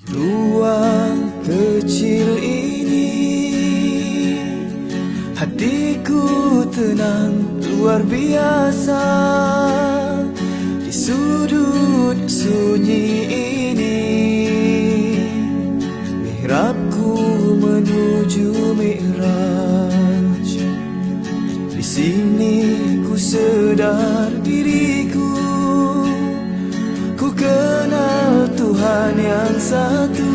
Ruang kecil ini, hatiku tenang luar biasa. Di sudut sunyi ini, mihrabku menuju mi'raj. Di sini ku sedar diriku, ku kenal Tuhan yang satu.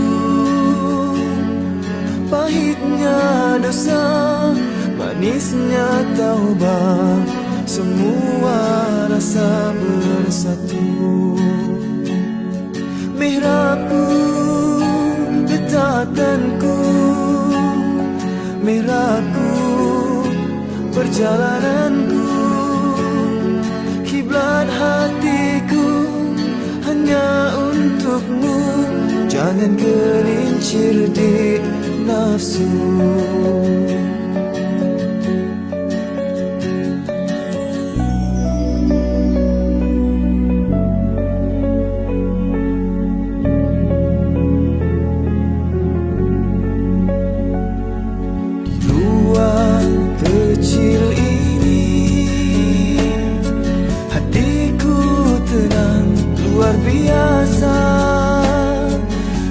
Pahitnya dosa, manisnya taubat, semua rasa bersatu. Mihrabku, dekatanku, mihrabku, perjalananku, kiblat hatiku hanya untukmu. Jangan gelincir di nafsu. Kecil ini, hatiku tenang luar biasa.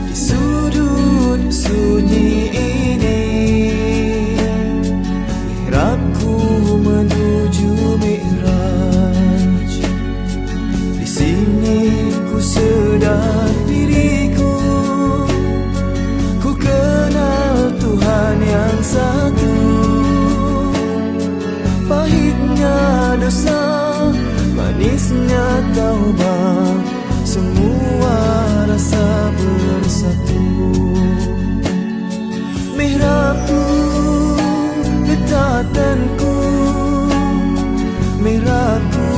Di sudut sunyi ini, mihrabku menuju mi'raj. Di sini ku sedar diriku, ku kenal Tuhan yang satu. Pahitnya dosa, manisnya taubat, semua rasa bersatu. Mihrabku, dekatanku, mihrabku,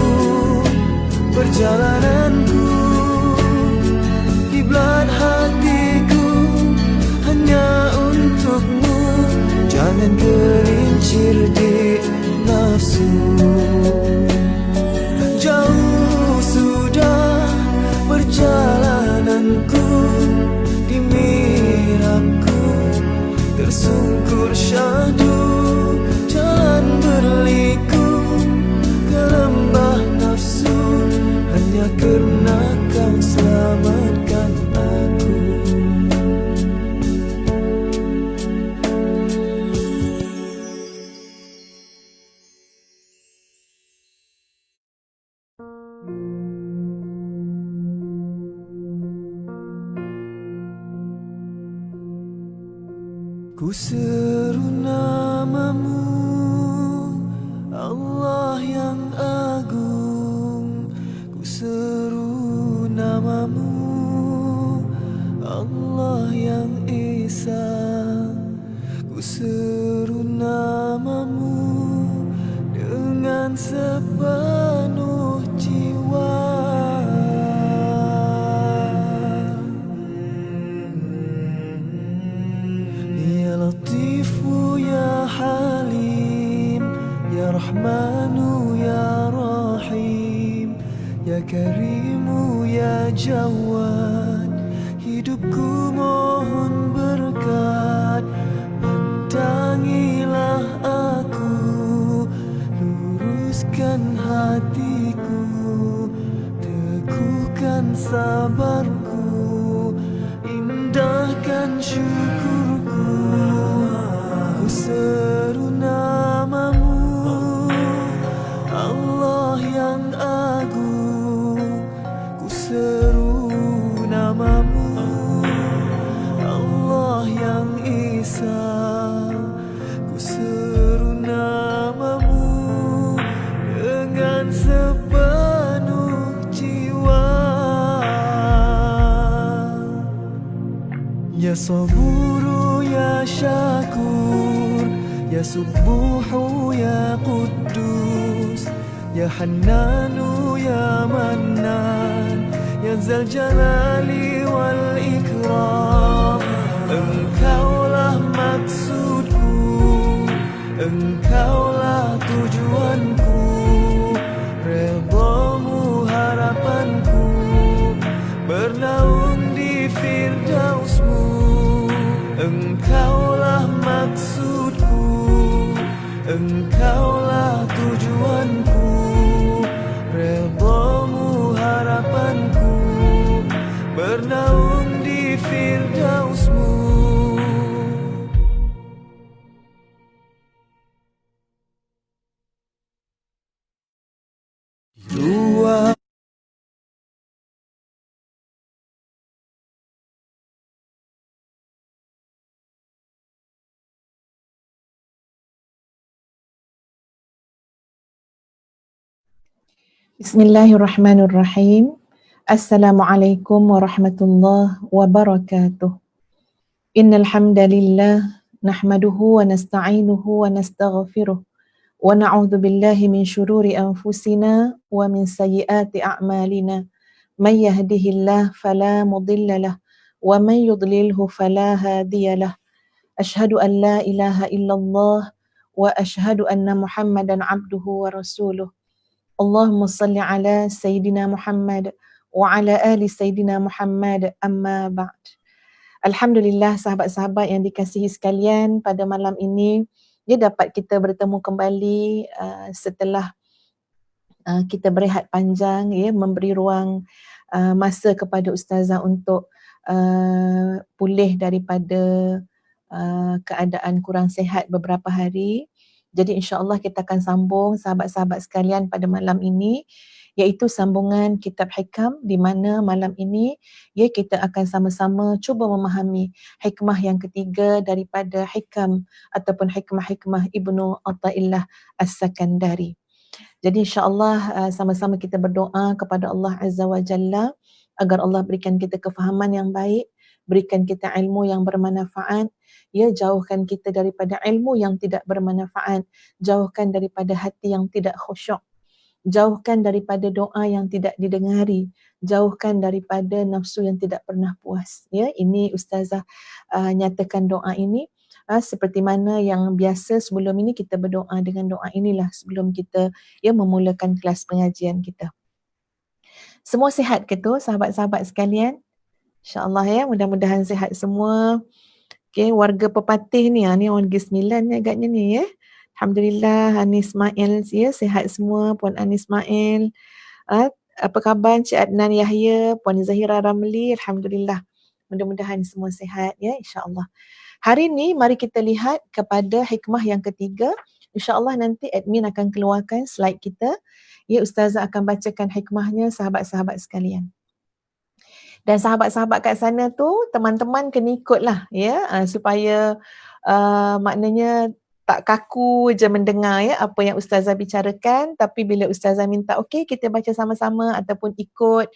perjalananku, kiblat hatiku hanya untukmu. Jangan gelincir di nafsu. Jauh sudah perjalananku, di mihrabku tersungkur syahdu. Jalan berliku ke lembah nafsu, hanya karena kau selamatkan aku. Ku seru namamu, Allah yang agung. Ku seru namamu, Allah yang Esa. Ku seru namamu dengan sepenuh jiwa. Latifu ya Halim, ya Rahmanu ya Rahim, ya Karimu ya Jawad. Hidupku mohon berkat, pandangilah aku, luruskan hatiku, teguhkan sabarku, indahkan syukurku. Ku seru namamu, Allah yang agung. Ku seru namamu, Allah yang Esa. Ku seru namamu dengan sepenuh jiwa. Ya Saburu ya Syakur, ya Subuhu ya Quddus, ya Hannanu ya Mannan, ya Zal Jalali wal Ikram. Engkaulah maksudku, Engkaulah tujuanku, redamu harapanku, bernaung di Firdaus. Engkaulah tujuanku, redhamu harapanku, bernaung di firdausmu. Dua Bismillahirrahmanirrahim. Assalamualaikum warahmatullahi wabarakatuh. Innal hamdalillah nahmaduhu wa nasta'inuhu wa nastaghfiruh wa na'udzu billahi min syururi anfusina wa min sayyiati a'malina. May yahdihillahu fala mudhillalah wa may yudlilhu fala hadiyalah. Asyhadu an la ilaha illallah wa asyhadu anna Muhammadan 'abduhu wa rasuluh. Allahumma salli ala Sayyidina Muhammad wa ala ali Sayyidina Muhammad, amma ba'd. Alhamdulillah, sahabat-sahabat yang dikasihi sekalian, pada malam ini dapat kita bertemu kembali setelah kita berehat panjang, memberi ruang masa kepada Ustazah untuk pulih daripada keadaan kurang sihat beberapa hari. Jadi insya-Allah kita akan sambung sahabat-sahabat sekalian pada malam ini, iaitu sambungan kitab Hikam, di mana malam ini kita akan sama-sama cuba memahami hikmah yang ketiga daripada Hikam ataupun hikmah-hikmah Ibnu Athaillah As-Sakandari. Jadi insya-Allah sama-sama kita berdoa kepada Allah Azza wa Jalla agar Allah berikan kita kefahaman yang baik, berikan kita ilmu yang bermanfaat, jauhkan kita daripada ilmu yang tidak bermanfaat, jauhkan daripada hati yang tidak khusyuk, jauhkan daripada doa yang tidak didengari, jauhkan daripada nafsu yang tidak pernah puas. Ini Ustazah nyatakan doa ini seperti mana yang biasa sebelum ini kita berdoa dengan doa inilah sebelum kita memulakan kelas pengajian kita. Semua sihat ke tu sahabat-sahabat sekalian? InsyaAllah mudah-mudahan sihat semua. Okay, warga Pepatih ni, ni warga 9 ni agaknya ni Alhamdulillah, Ani Ismail sihat semua, Puan Ani Ismail. Apa khabar Cik Adnan Yahya, Puan Zahira Ramli, Alhamdulillah. Mudah-mudahan semua sihat insya-Allah. Hari ni mari kita lihat kepada hikmah yang ketiga. InsyaAllah nanti admin akan keluarkan slide kita. Ustazah akan bacakan hikmahnya sahabat-sahabat sekalian. Dan sahabat-sahabat kat sana tu, teman-teman kena ikutlah supaya maknanya tak kaku je mendengar apa yang Ustazah bicarakan, tapi bila Ustazah minta okey kita baca sama-sama ataupun ikut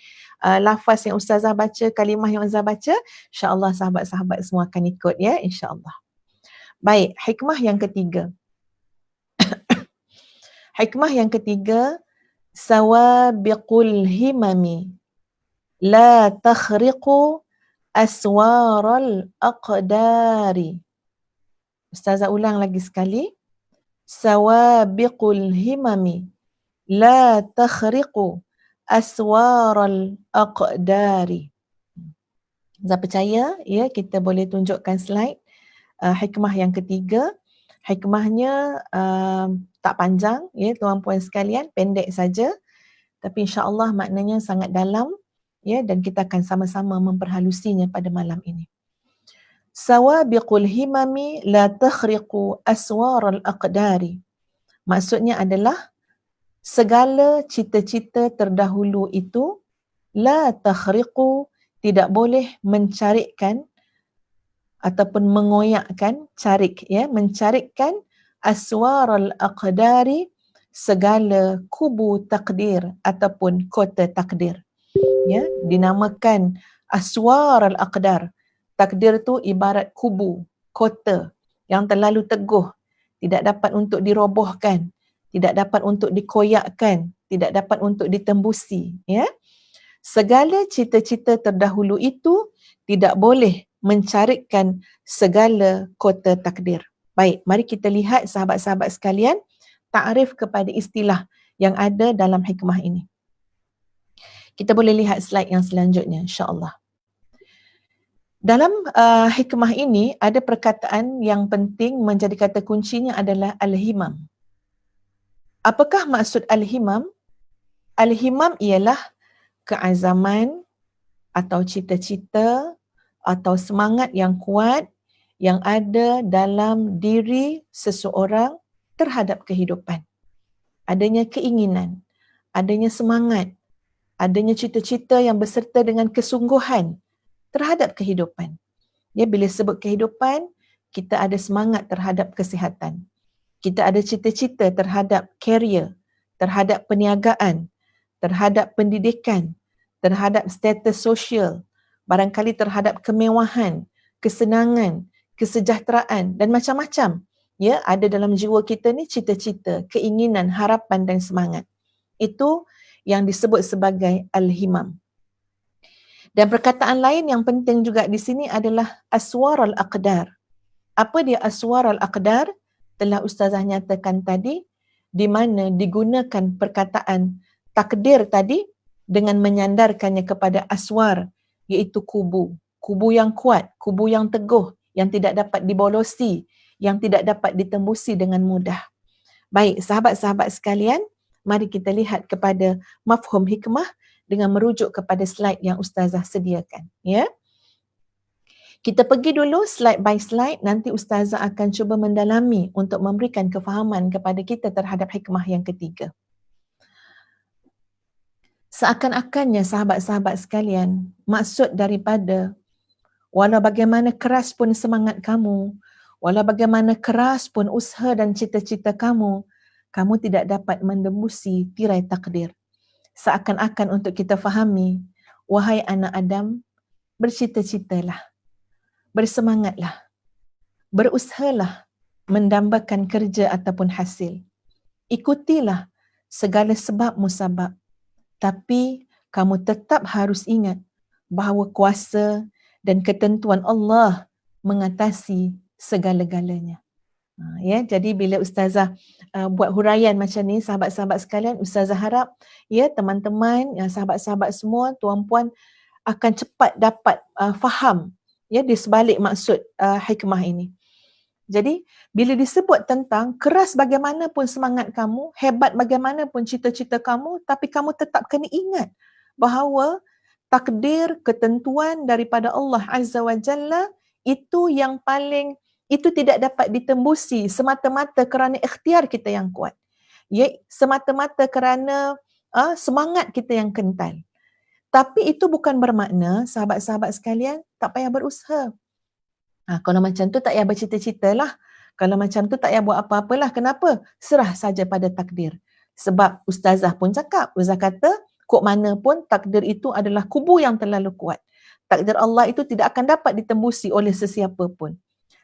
lafaz yang Ustazah baca, kalimah yang Ustazah baca, insya-Allah sahabat-sahabat semua akan ikut insya-Allah. Baik, hikmah yang ketiga. Hikmah yang ketiga, sawabiqul himami la takhriqu aswaral aqdari. Ustazah ulang lagi sekali. Sawabiqul himami la takhriqu aswaral aqdari. Ustazah percaya kita boleh tunjukkan slide hikmah yang ketiga. Hikmahnya tak panjang tuan-puan sekalian, pendek saja, tapi insya-Allah maknanya sangat dalam dan kita akan sama-sama memperhalusinya pada malam ini. Sawabiqul himami la takhriqu aswaral aqdari. Maksudnya adalah segala cita-cita terdahulu itu la takhriqu, tidak boleh mencarikkan ataupun mengoyakkan, mencarikkan aswaral aqdari, segala kubu takdir ataupun kota takdir. Dinamakan aswar al-aqdar. Takdir tu ibarat kubu, kota yang terlalu teguh, tidak dapat untuk dirobohkan, tidak dapat untuk dikoyakkan, tidak dapat untuk ditembusi. Segala cita-cita terdahulu itu tidak boleh mencarikkan segala kota takdir. Baik, mari kita lihat sahabat-sahabat sekalian takrif kepada istilah yang ada dalam hikmah ini. Kita boleh lihat slide yang selanjutnya insya-Allah. Dalam hikmah ini ada perkataan yang penting, menjadi kata kuncinya adalah al-himam. Apakah maksud al-himam? Al-himam ialah keazaman atau cita-cita atau semangat yang kuat yang ada dalam diri seseorang terhadap kehidupan. Adanya keinginan, adanya semangat, adanya cita-cita yang berserta dengan kesungguhan terhadap kehidupan. Ya, bila sebut kehidupan, kita ada semangat terhadap kesihatan. Kita ada cita-cita terhadap karier, terhadap perniagaan, terhadap pendidikan, terhadap status sosial, barangkali terhadap kemewahan, kesenangan, kesejahteraan dan macam-macam. Ya, ada dalam jiwa kita ni cita-cita, keinginan, harapan dan semangat. Itu yang disebut sebagai al-himam. Dan perkataan lain yang penting juga di sini adalah aswar al-aqdar. Apa dia aswar al-aqdar? Telah Ustazah nyatakan tadi, di mana digunakan perkataan takdir tadi dengan menyandarkannya kepada aswar, iaitu kubu. Kubu yang kuat, kubu yang teguh, yang tidak dapat dibolosi, yang tidak dapat ditembusi dengan mudah. Baik, sahabat-sahabat sekalian, mari kita lihat kepada mafhum hikmah dengan merujuk kepada slide yang Ustazah sediakan. Ya. Kita pergi dulu slide by slide, nanti Ustazah akan cuba mendalami untuk memberikan kefahaman kepada kita terhadap hikmah yang ketiga. Seakan-akannya sahabat-sahabat sekalian, maksud daripada walau bagaimana keras pun semangat kamu, walau bagaimana keras pun usaha dan cita-cita kamu, kamu tidak dapat menembus tirai takdir. Seakan-akan untuk kita fahami, wahai anak Adam, bercita-citalah, bersemangatlah, berusahalah mendambakan kerja ataupun hasil. Ikutilah segala sebab musabab. Tapi kamu tetap harus ingat bahawa kuasa dan ketentuan Allah mengatasi segala-galanya. Ya, jadi bila Ustazah buat huraian macam ni, sahabat-sahabat sekalian, Ustazah harap ya teman-teman, sahabat-sahabat semua, tuan-puan akan cepat dapat faham ya di sebalik maksud hikmah ini. Jadi bila disebut tentang keras bagaimanapun semangat kamu, hebat bagaimanapun cita-cita kamu, tapi kamu tetap kena ingat bahawa takdir, ketentuan daripada Allah Azza wa Jalla itu yang paling, itu tidak dapat ditembusi semata-mata kerana ikhtiar kita yang kuat. Ya, semata-mata kerana semangat kita yang kental. Tapi itu bukan bermakna sahabat-sahabat sekalian tak payah berusaha. Kalau macam tu tak payah bercita-cita lah. Kalau macam tu tak payah buat apa-apalah. Kenapa? Serah saja pada takdir. Sebab Ustazah pun cakap, Ustazah kata, kok mana pun takdir itu adalah kubu yang terlalu kuat. Takdir Allah itu tidak akan dapat ditembusi oleh sesiapa pun.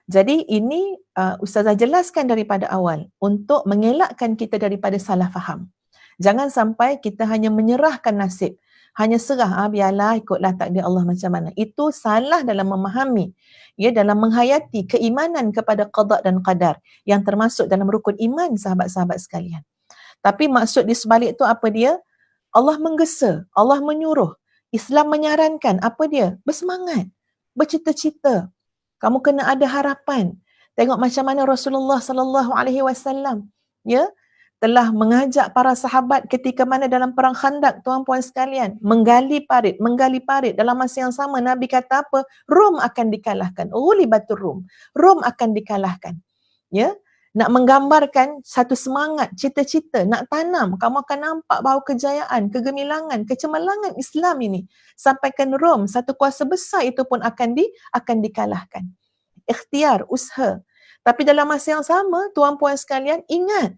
Jadi ini Ustazah jelaskan daripada awal untuk mengelakkan kita daripada salah faham. Jangan sampai kita hanya menyerahkan nasib, hanya serah, biarlah ikutlah takdir Allah macam mana. Itu salah dalam memahami, ya, dalam menghayati keimanan kepada qada dan qadar yang termasuk dalam rukun iman sahabat-sahabat sekalian. Tapi maksud di sebalik itu apa dia? Allah menggesa, Allah menyuruh, Islam menyarankan apa dia? Bersemangat, bercita-cita. Kamu kena ada harapan. Tengok macam mana Rasulullah sallallahu alaihi wasallam, ya, telah mengajak para sahabat ketika mana dalam perang Khandak, tuan-puan sekalian, menggali parit. Dalam masa yang sama Nabi kata apa? Rom akan dikalahkan. Ghulibatur Rum. Rom akan dikalahkan. Ya, nak menggambarkan satu semangat, cita-cita, nak tanam, kamu akan nampak bahawa kejayaan, kegemilangan, kecemerlangan Islam ini sampaikan Rom, satu kuasa besar itu pun akan dikalahkan. Ikhtiar, usaha. Tapi dalam masa yang sama, tuan-puan sekalian, ingat,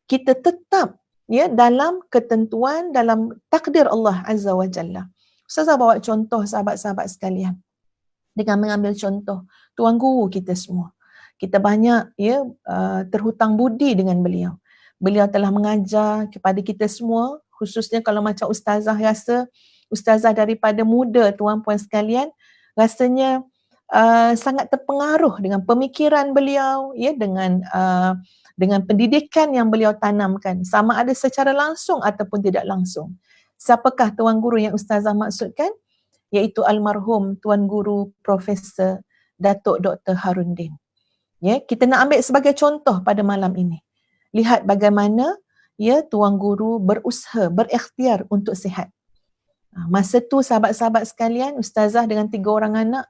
kita tetap ya dalam ketentuan, dalam takdir Allah Azza wa Jalla. Ustazah bawa contoh sahabat-sahabat sekalian dengan mengambil contoh tuan guru kita semua. Kita banyak ya terhutang budi dengan beliau. Beliau telah mengajar kepada kita semua, khususnya kalau macam ustazah rasa, ustazah daripada muda tuan-puan sekalian, rasanya sangat terpengaruh dengan pemikiran beliau, ya, dengan pendidikan yang beliau tanamkan, sama ada secara langsung ataupun tidak langsung. Siapakah tuan guru yang ustazah maksudkan? Iaitu almarhum tuan guru Profesor Datuk Dr. Harundin. Ya, kita nak ambil sebagai contoh pada malam ini. Lihat bagaimana ya tuan guru berusaha, berikhtiar untuk sihat. Masa tu sahabat-sahabat sekalian, ustazah dengan 3 orang anak,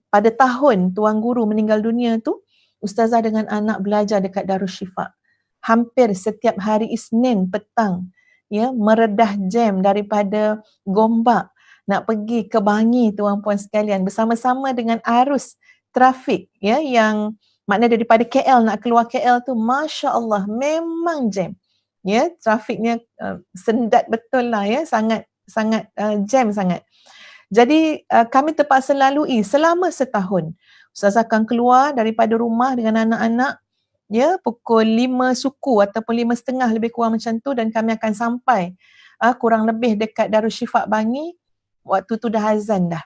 pada tahun tuan guru meninggal dunia tu, ustazah dengan anak belajar dekat Darus Syifa. Hampir setiap hari Isnin petang, ya, meredah jam daripada Gombak nak pergi ke Bangi, tuan puan sekalian, bersama-sama dengan arus trafik, ya, yang makna daripada KL nak keluar KL tu, Masya Allah, memang jam. Ya, trafiknya sendat betul lah, ya, sangat jam sangat. Jadi kami terpaksa lalui selama setahun. Ustazah akan keluar daripada rumah dengan anak-anak, ya, pukul 5 suku ataupun 5.30 lebih kurang macam tu, dan kami akan sampai kurang lebih dekat Darus Syifa Bangi, waktu tu dah azan dah.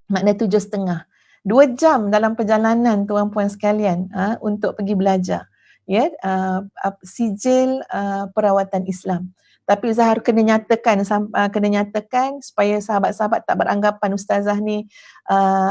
Makna 7.30. 2 jam dalam perjalanan tuan puan sekalian untuk pergi belajar. Ya, sijil perawatan Islam. Tapi Ustazah kena nyatakan supaya sahabat-sahabat tak beranggapan ustazah ni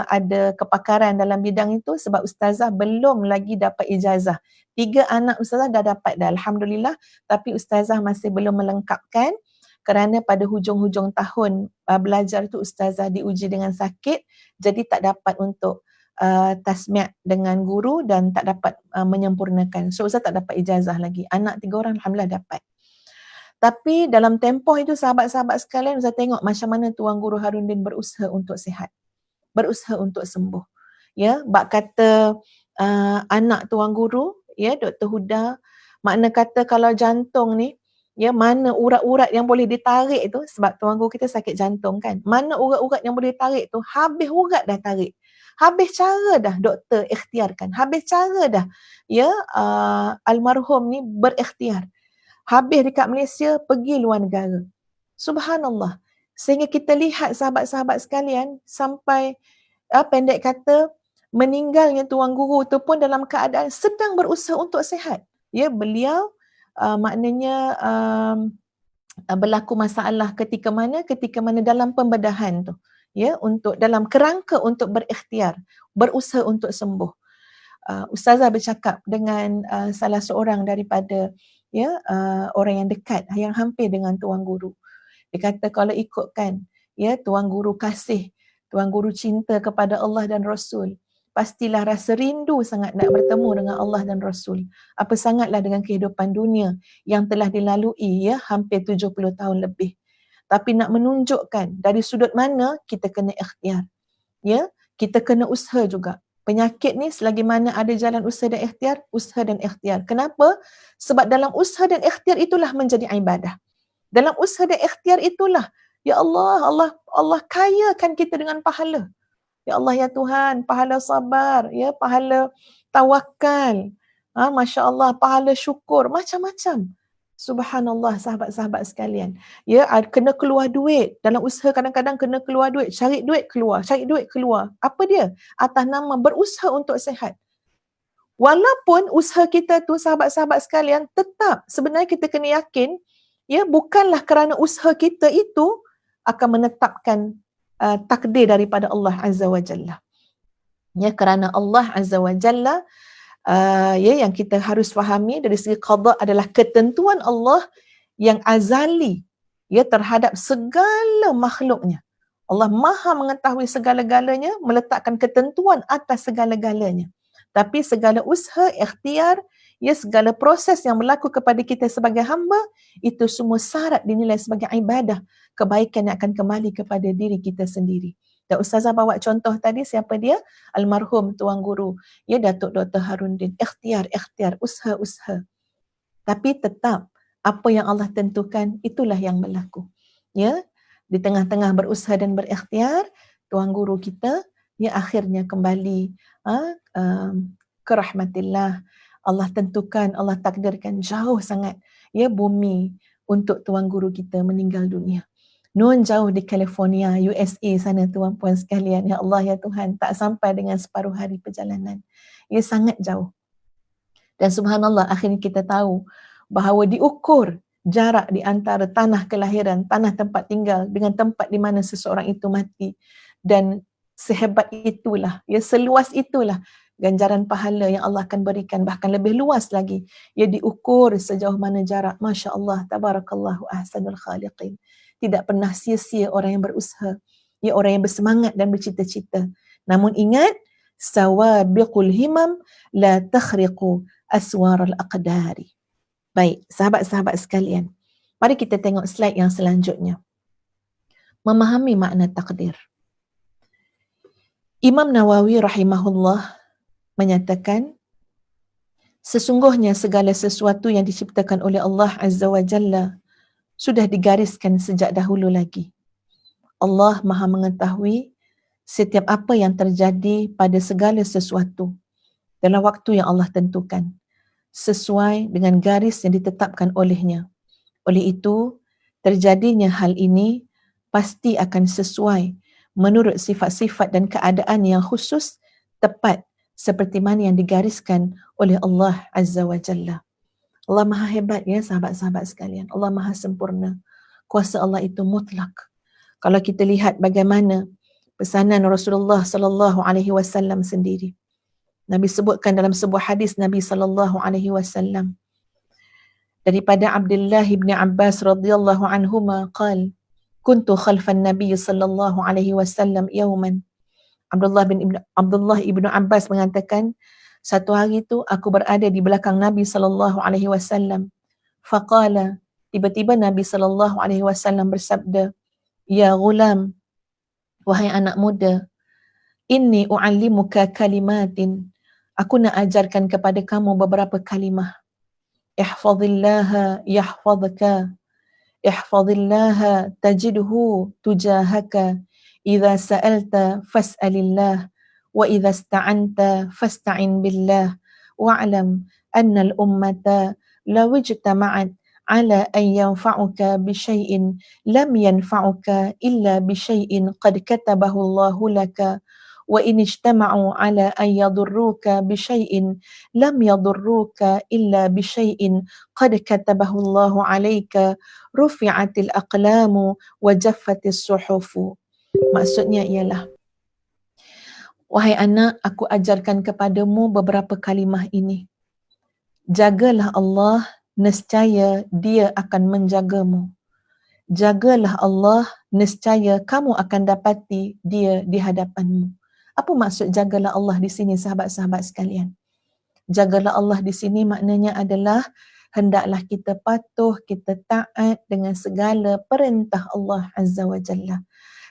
ada kepakaran dalam bidang itu, sebab ustazah belum lagi dapat ijazah. 3 anak ustazah dah dapat dah, alhamdulillah, tapi ustazah masih belum melengkapkan kerana pada hujung-hujung tahun belajar tu ustazah diuji dengan sakit, jadi tak dapat untuk tasmiah dengan guru dan tak dapat menyempurnakan. So ustazah tak dapat ijazah lagi. Anak 3 orang alhamdulillah dapat. Tapi dalam tempoh itu sahabat-sahabat sekalian, ustazah tengok macam mana Tuan Guru Harudin berusaha untuk sihat, berusaha untuk sembuh. Ya, bak kata anak Tuan Guru, ya, Dr. Huda, makna kata kalau jantung ni, ya, mana urat-urat yang boleh ditarik tu, sebab Tuan Guru kita sakit jantung kan, mana urat-urat yang boleh ditarik tu, habis urat dah tarik, habis cara dah doktor ikhtiarkan, habis cara dah, ya, almarhum ni berikhtiar, habis dekat Malaysia, pergi luar negara. Subhanallah. Sehingga kita lihat sahabat-sahabat sekalian, sampai pendek kata, meninggalnya Tuan Guru tu pun dalam keadaan sedang berusaha untuk sihat. Ya, beliau maknanya berlaku masalah ketika mana dalam pembedahan tu, ya, untuk dalam kerangka untuk berikhtiar, berusaha untuk sembuh. Ustazah bercakap dengan salah seorang daripada, ya, orang yang dekat, yang hampir dengan Tuan Guru. Dia kata kalau ikutkan, ya, Tuan Guru kasih, Tuan Guru cinta kepada Allah dan Rasul, pastilah rasa rindu sangat nak bertemu dengan Allah dan Rasul. Apa sangatlah dengan kehidupan dunia yang telah dilalui, ya, hampir 70 tahun lebih. Tapi nak menunjukkan dari sudut mana kita kena ikhtiar. Ya, kita kena usaha juga. Penyakit ni selagi mana ada jalan usaha dan ikhtiar. Kenapa? Sebab dalam usaha dan ikhtiar itulah menjadi ibadah. Dalam usaha dan ikhtiar itulah, ya Allah kayakan kita dengan pahala. Ya Allah, ya Tuhan, pahala sabar, ya, pahala tawakal, Masya Allah, pahala syukur, macam-macam. Subhanallah, sahabat-sahabat sekalian. Ya, kena keluar duit. Dalam usaha kadang-kadang kena keluar duit. Cari duit keluar. Apa dia? Atas nama berusaha untuk sihat. Walaupun usaha kita tu, sahabat-sahabat sekalian, tetap sebenarnya kita kena yakin, ya, bukanlah kerana usaha kita itu akan menetapkan takdir daripada Allah Azza wa Jalla. Ya, kerana Allah Azza wa Jalla, ya, yang kita harus fahami dari segi qada adalah ketentuan Allah yang azali, ya, terhadap segala makhluknya. Allah Maha mengetahui segala-galanya, meletakkan ketentuan atas segala-galanya. Tapi segala usaha, ikhtiar, ya, segala proses yang berlaku kepada kita sebagai hamba, itu semua syarat dinilai sebagai ibadah, kebaikan yang akan kembali kepada diri kita sendiri. Dan Ustazah bawa contoh tadi, siapa dia? Almarhum Tuan Guru, ya, Datuk Dr. Harudin. Ikhtiar, usaha. Tapi tetap apa yang Allah tentukan, itulah yang berlaku. Ya, di tengah-tengah berusaha dan berikhtiar, Tuan Guru kita, ya, akhirnya kembali ke rahmatillah. Allah tentukan, Allah takdirkan jauh sangat, ya, bumi untuk Tuan Guru kita meninggal dunia. Nun jauh di California, USA sana, tuan puan sekalian. Ya Allah, ya Tuhan, tak sampai dengan separuh hari perjalanan. Ia sangat jauh. Dan subhanallah, akhirnya kita tahu bahawa diukur jarak di antara tanah kelahiran, tanah tempat tinggal dengan tempat di mana seseorang itu mati. Dan sehebat itulah, ya, seluas itulah ganjaran pahala yang Allah akan berikan bahkan lebih luas lagi. Ia diukur sejauh mana jarak. Masya Allah, tabarakallahu ahsanul khaliqin. Tidak pernah sia-sia orang yang berusaha. Ya, orang yang bersemangat dan bercita-cita. Namun ingat, sawabiqul himam la takhriqu aswaral aqdari. Baik, sahabat-sahabat sekalian. Mari kita tengok slide yang selanjutnya. Memahami makna takdir. Imam Nawawi rahimahullah menyatakan, sesungguhnya segala sesuatu yang diciptakan oleh Allah Azza wa Jalla sudah digariskan sejak dahulu lagi. Allah Maha mengetahui setiap apa yang terjadi pada segala sesuatu dalam waktu yang Allah tentukan, sesuai dengan garis yang ditetapkan olehnya. Oleh itu, terjadinya hal ini pasti akan sesuai menurut sifat-sifat dan keadaan yang khusus, tepat seperti mana yang digariskan oleh Allah Azza wa Jalla. Allah Maha hebat ya sahabat-sahabat sekalian. Allah Maha sempurna. Kuasa Allah itu mutlak. Kalau kita lihat bagaimana pesanan Rasulullah sallallahu alaihi wasallam sendiri. Nabi sebutkan dalam sebuah hadis Nabi sallallahu alaihi wasallam daripada Abdullah bin Abbas radhiyallahu anhuma qala kuntu khalfan Nabi sallallahu alaihi wasallam yawman. Abdullah ibnu Abbas mengatakan, satu hari itu aku berada di belakang Nabi sallallahu alaihi wasallam. Faqala, tiba-tiba Nabi sallallahu alaihi wasallam bersabda, ya ghulam, wahai anak muda, inni u'allimuka kalimatin. Aku nak ajarkan kepada kamu beberapa kalimah. Ihfazillaha yahfazka. Ihfazillaha tajidhu tujahaka. Idza sa'alta fas'alillah wa idza ista'anta fasta'in billah wa'lam anna al-ummata law ijtama'at ala an yanfa'uka bi syai'in lam yanfa'uka illa bi syai'in qad katabahu Allahu laka wa in ijtama'u ala an yadurruka bi syai'in lam yadurruka illa bi syai'in qad katabahu Allahu 'alaika rufi'atil aqlamu wa jaffatis suhufu. Maksudnya ialah, wahai anak, aku ajarkan kepadamu beberapa kalimah ini. Jagalah Allah, nescaya Dia akan menjagamu. Jagalah Allah, nescaya kamu akan dapati Dia di hadapanmu. Apa maksud jagalah Allah di sini sahabat-sahabat sekalian? Jagalah Allah di sini maknanya adalah hendaklah kita patuh, kita taat dengan segala perintah Allah Azza wa Jalla.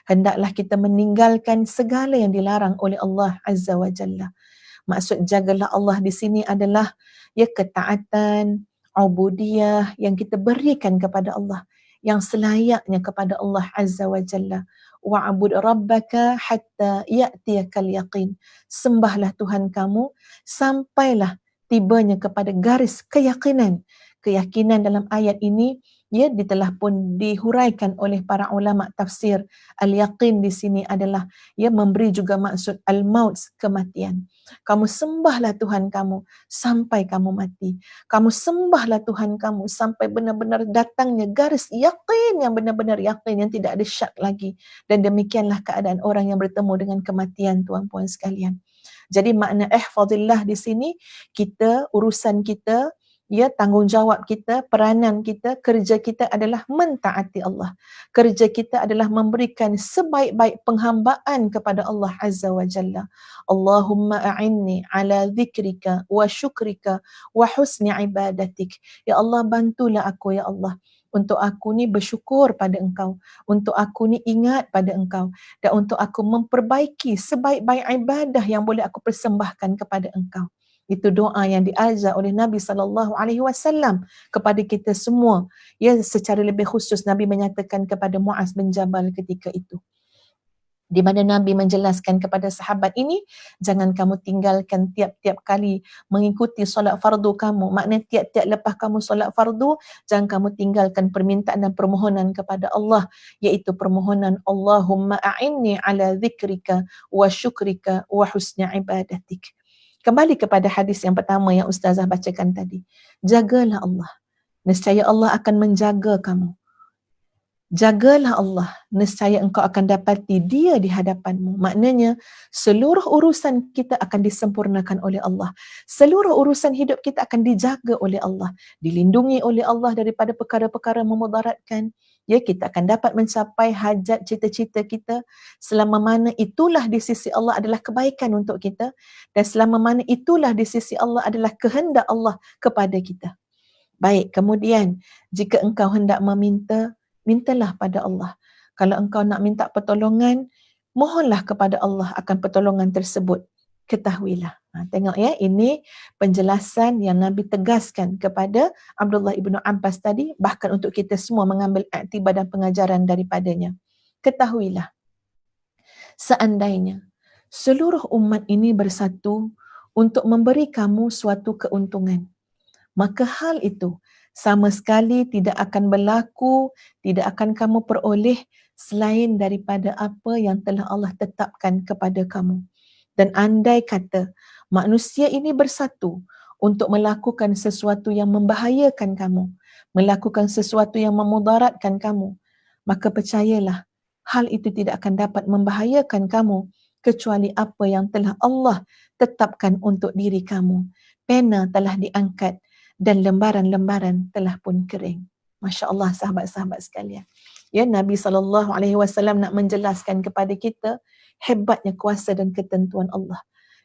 Hendaklah kita meninggalkan segala yang dilarang oleh Allah Azza wa Jalla. Maksud jagalah Allah di sini adalah ya ketaatan, ubudiyah yang kita berikan kepada Allah, yang selayaknya kepada Allah Azza wa Jalla. Wa'bud rabbaka hatta ya'tiyakal yaqin. Sembahlah Tuhan kamu sampailah tibanya kepada garis keyakinan. Keyakinan dalam ayat ini ya telah pun dihuraikan oleh para ulama tafsir. Al-yaqin di sini adalah ya memberi juga maksud al-maut, kematian. Kamu sembahlah Tuhan kamu sampai kamu mati. Kamu sembahlah Tuhan kamu sampai benar-benar datangnya garis yakin, yang benar-benar yakin, yang tidak ada syak lagi. Dan demikianlah keadaan orang yang bertemu dengan kematian, tuan-puan sekalian. Jadi makna ihfazillah di sini, kita, urusan kita, ya, tanggungjawab kita, peranan kita, kerja kita adalah mentaati Allah. Kerja kita adalah memberikan sebaik-baik penghambaan kepada Allah Azza wa Jalla. Allahumma a'inni ala dhikrika wa syukrika wa husni ibadatik. Ya Allah, bantulah aku ya Allah, untuk aku ni bersyukur pada Engkau, untuk aku ni ingat pada Engkau, dan untuk aku memperbaiki sebaik-baik ibadah yang boleh aku persembahkan kepada Engkau. Itu doa yang diajar oleh Nabi SAW kepada kita semua. Ya, secara lebih khusus Nabi menyatakan kepada Muaz bin Jabal ketika itu, di mana Nabi menjelaskan kepada sahabat ini, jangan kamu tinggalkan tiap-tiap kali mengikuti solat fardu kamu. Maknanya tiap-tiap lepas kamu solat fardu, jangan kamu tinggalkan permintaan dan permohonan kepada Allah, iaitu permohonan Allahumma a'inni ala dhikrika wa syukrika wa husni ibadatik. Kembali kepada hadis yang pertama yang Ustazah bacakan tadi. Jagalah Allah. Nescaya Allah akan menjaga kamu. Jagalah Allah, nescaya engkau akan dapati dia di hadapanmu. Maknanya, seluruh urusan kita akan disempurnakan oleh Allah. Seluruh urusan hidup kita akan dijaga oleh Allah. Dilindungi oleh Allah daripada perkara-perkara memudaratkan. Ya, kita akan dapat mencapai hajat cita-cita kita selama mana itulah di sisi Allah adalah kebaikan untuk kita dan selama mana itulah di sisi Allah adalah kehendak Allah kepada kita. Baik, kemudian jika engkau hendak meminta, mintalah pada Allah. Kalau engkau nak minta pertolongan, mohonlah kepada Allah akan pertolongan tersebut. Ketahuilah. Tengok ya, ini penjelasan yang Nabi tegaskan kepada Abdullah ibnu Abbas tadi, bahkan untuk kita semua mengambil iktibar dan pengajaran daripadanya. Ketahuilah, seandainya seluruh umat ini bersatu untuk memberi kamu suatu keuntungan, maka hal itu sama sekali tidak akan berlaku, tidak akan kamu peroleh selain daripada apa yang telah Allah tetapkan kepada kamu. Dan andai kata manusia ini bersatu untuk melakukan sesuatu yang membahayakan kamu, melakukan sesuatu yang memudaratkan kamu, maka percayalah, hal itu tidak akan dapat membahayakan kamu kecuali apa yang telah Allah tetapkan untuk diri kamu. Pena telah diangkat dan lembaran-lembaran telah pun kering. Masya Allah, sahabat-sahabat sekalian. Ya, Nabi SAW nak menjelaskan kepada kita hebatnya kuasa dan ketentuan Allah.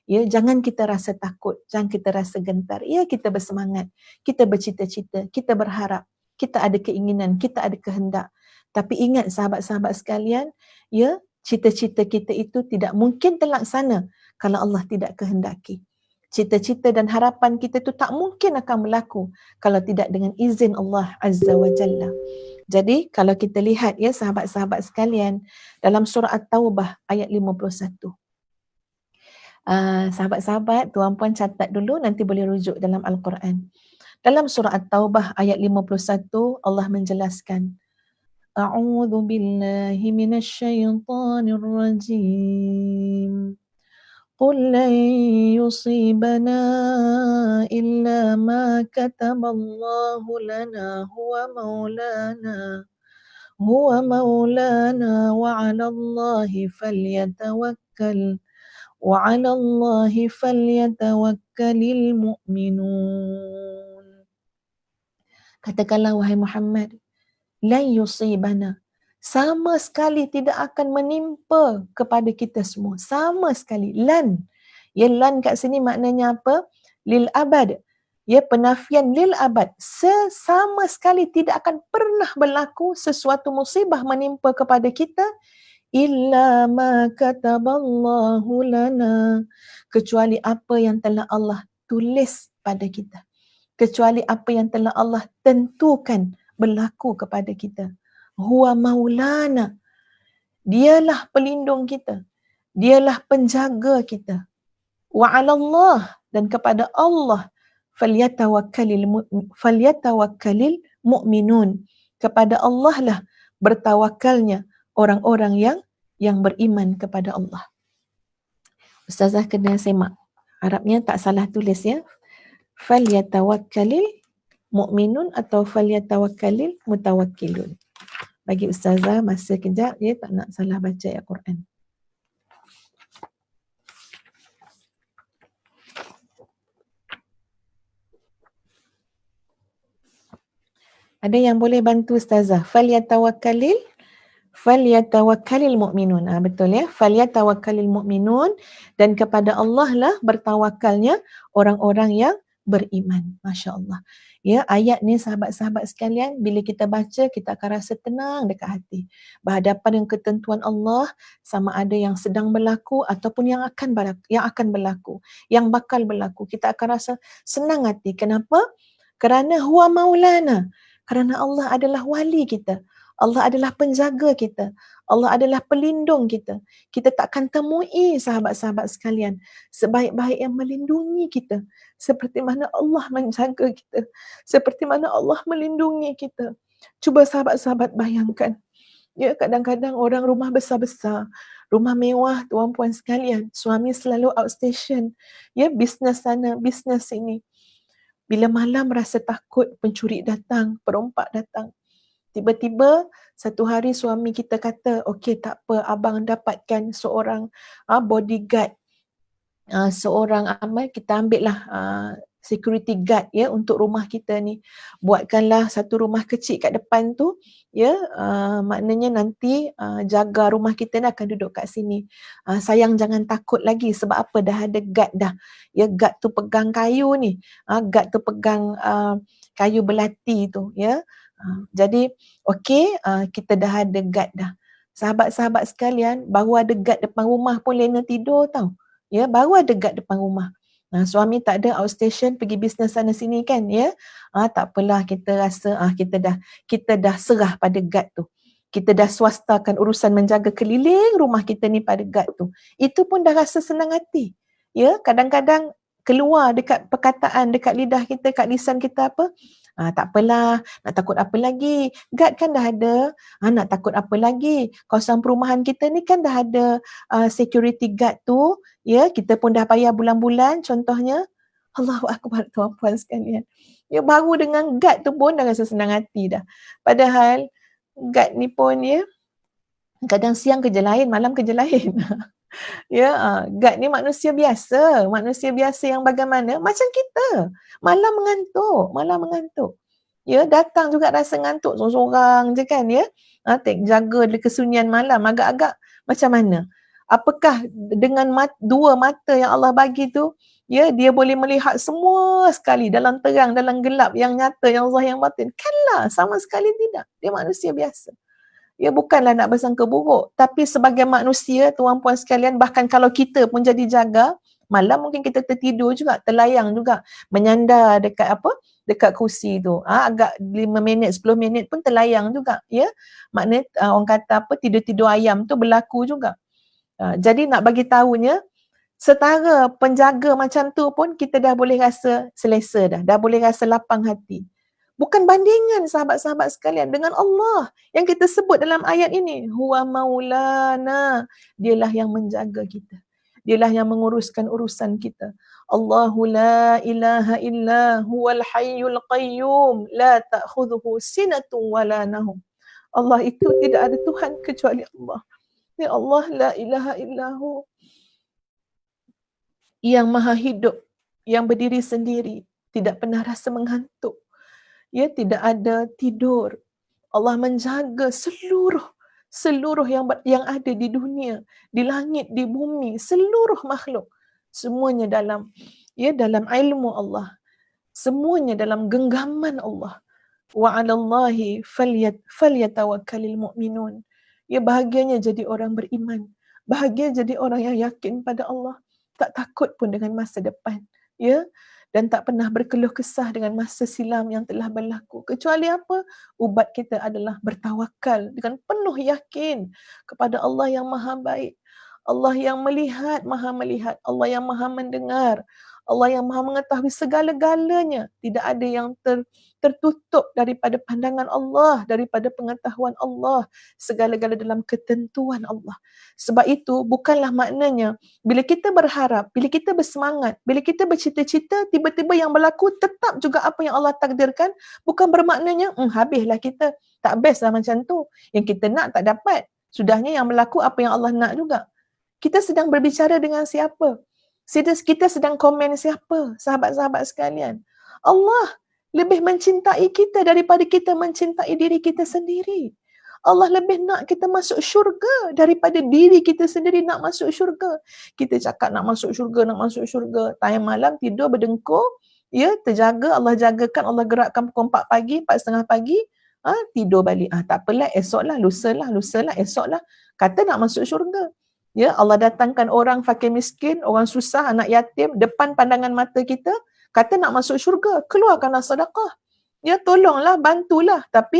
Ya, jangan kita rasa takut, jangan kita rasa gentar. Ya, kita bersemangat, kita bercita-cita, kita berharap, kita ada keinginan, kita ada kehendak. Tapi ingat sahabat-sahabat sekalian, ya, cita-cita kita itu tidak mungkin terlaksana kalau Allah tidak kehendaki. Cita-cita dan harapan kita itu tak mungkin akan berlaku kalau tidak dengan izin Allah Azza wa Jalla. Jadi kalau kita lihat ya sahabat-sahabat sekalian, dalam surah At-Taubah ayat 51. Sahabat-sahabat, tuan-puan catat dulu, nanti boleh rujuk dalam Al-Quran. Dalam surah At-Taubah ayat 51, Allah menjelaskan, A'udzu billahi minasyaitonir rajim. قل لن يصيبنا إلا ما كتب الله لنا هو مولانا وعلى الله فليتوكل المؤمنون. Katakanlah wahai Muhammad, lan yusibana, sama sekali tidak akan menimpa kepada kita semua. Sama sekali. Lan. Ya, lan kat sini maknanya apa? Lil abad. Ya, penafian lil abad. Sama sekali tidak akan pernah berlaku sesuatu musibah menimpa kepada kita. Illa ma kataballahu lana. Kecuali apa yang telah Allah tulis pada kita. Kecuali apa yang telah Allah tentukan berlaku kepada kita. Huwa maulana. Dialah pelindung kita. Dialah penjaga kita. Wa 'ala Allah, dan kepada Allah falyatawakkalil mu'minun. Kepada Allah lah bertawakalnya orang-orang yang beriman kepada Allah. Ustazah kena semak. Arabnya tak salah tulis ya. Falyatawakkalil mu'minun atau falyatawakkalil mutawakkilun. Bagi Ustazah masa kejap, dia tak nak salah baca ayat Quran. Ada yang boleh bantu Ustazah? Falyatawakkalil mu'minun. Betul ya. Falyatawakkalil mu'minun, dan kepada Allah lah bertawakalnya orang-orang yang beriman. Masya Allah. Ya, ayat ni sahabat-sahabat sekalian, bila kita baca, kita akan rasa tenang dekat hati. Berhadapan dengan ketentuan Allah, sama ada yang sedang berlaku ataupun yang akan berlaku, yang bakal berlaku. Kita akan rasa senang hati. Kenapa? Kerana huwa maulana. Kerana Allah adalah wali kita. Allah adalah penjaga kita. Allah adalah pelindung kita. Kita takkan temui sahabat-sahabat sekalian sebaik-baik yang melindungi kita. Seperti mana Allah menjaga kita. Seperti mana Allah melindungi kita. Cuba sahabat-sahabat bayangkan. Ya, kadang-kadang orang rumah besar-besar, rumah mewah, tuan-puan sekalian, suami selalu outstation. Ya, bisnes sana, bisnes sini. Bila malam rasa takut pencuri datang, perompak datang. Tiba-tiba satu hari suami kita kata, okey tak apa, abang dapatkan seorang bodyguard, seorang kita ambil lah security guard ya untuk rumah kita ni. Buatkanlah satu rumah kecil kat depan tu ya, maknanya nanti jaga rumah kita ni akan duduk kat sini. Sayang jangan takut lagi sebab apa, dah ada guard dah. Ya, guard tu pegang kayu ni. Guard tu pegang kayu belati tu ya. Jadi okey, kita dah ada guard dah. Sahabat-sahabat sekalian, baru ada guard depan rumah pun lena tidur tau. Ya, baru ada guard depan rumah. Suami tak ada, outstation pergi bisnes sana sini kan ya. Tak apalah, kita rasa kita dah serah pada guard tu. Kita dah swastakan urusan menjaga keliling rumah kita ni pada guard tu. Itu pun dah rasa senang hati. Ya, kadang-kadang keluar dekat perkataan, dekat lidah kita, kat lisan kita apa? Tak apalah, nak takut apa lagi? Guard kan dah ada. Nak takut apa lagi? Kawasan perumahan kita ni kan dah ada security guard tu. Ya, kita pun dah bayar bulan-bulan contohnya. Allahu Akbar tuan-puan sekalian. Ya, baru dengan guard tu pun dah rasa senang hati dah. Padahal guard ni pun ya, kadang siang kerja lain, malam kerja lain. Ya, guard ni manusia biasa yang bagaimana? Macam kita. Malam mengantuk. Ya, datang juga rasa ngantuk sorang-sorang je kan ya. Jaga kesunyian malam agak-agak macam mana? Apakah dengan dua mata yang Allah bagi tu, ya, dia boleh melihat semua sekali dalam terang, dalam gelap, yang nyata, yang zahir, yang batin? Kanlah, sama sekali tidak. Dia manusia biasa. Ya, bukanlah nak bersangka buruk, tapi sebagai manusia, tuan-puan sekalian, bahkan kalau kita pun jadi jaga, malam mungkin kita tertidur juga, terlayang juga, menyandar dekat kursi tu. Agak 5 minit, 10 minit pun terlayang juga, ya. Maknanya orang kata tidur-tidur ayam tu berlaku juga. Jadi nak bagi tahunya, setara penjaga macam tu pun kita dah boleh rasa selesa dah boleh rasa lapang hati. Bukan bandingan sahabat-sahabat sekalian dengan Allah yang kita sebut dalam ayat ini. Huwa maulana. Dialah yang menjaga kita. Dialah yang menguruskan urusan kita. Allahu la ilaha illa huwal hayyul qayyum. La ta'khudhuhu sinatun wala nahum. Allah itu tidak ada Tuhan kecuali Allah. Ya Allah, la ilaha illahu. Yang maha hidup, yang berdiri sendiri. Tidak pernah rasa mengantuk. Ya, tidak ada tidur. Allah menjaga seluruh yang ada di dunia, di langit, di bumi, seluruh makhluk. Semuanya dalam ilmu Allah. Semuanya dalam genggaman Allah. Wa 'alallahi falyatawakkalul mu'minun. Ya, bahagianya jadi orang beriman. Bahagia jadi orang yang yakin pada Allah. Tak takut pun dengan masa depan. Ya, dan tak pernah berkeluh kesah dengan masa silam yang telah berlaku. Kecuali apa? Ubat kita adalah bertawakal dengan penuh yakin kepada Allah yang maha baik. Allah yang melihat, Allah yang maha mendengar, Allah yang maha mengetahui segala-galanya. Tidak ada yang tertutup daripada pandangan Allah, daripada pengetahuan Allah, segala-gala dalam ketentuan Allah. Sebab itu bukanlah maknanya bila kita berharap, bila kita bersemangat, bila kita bercita-cita, tiba-tiba yang berlaku tetap juga apa yang Allah takdirkan, bukan bermaknanya habislah kita. Tak best lah macam tu. Yang kita nak tak dapat. Sudahnya yang berlaku apa yang Allah nak juga. Kita sedang berbicara dengan siapa? Kita sedang komen siapa? Sahabat-sahabat sekalian. Allah lebih mencintai kita daripada kita mencintai diri kita sendiri. Allah lebih nak kita masuk syurga daripada diri kita sendiri nak masuk syurga. Kita cakap nak masuk syurga. Time malam tidur berdengkur, ya, terjaga, Allah jagakan, Allah gerakkan pukul 4 pagi, 4:30 pagi, tidur balik. Tak apalah, esoklah, lusalah, esoklah. Kata nak masuk syurga. Ya, Allah datangkan orang fakir miskin, orang susah, anak yatim depan pandangan mata kita, kata nak masuk syurga, keluarkanlah sedekah. Ya, tolonglah, bantulah. Tapi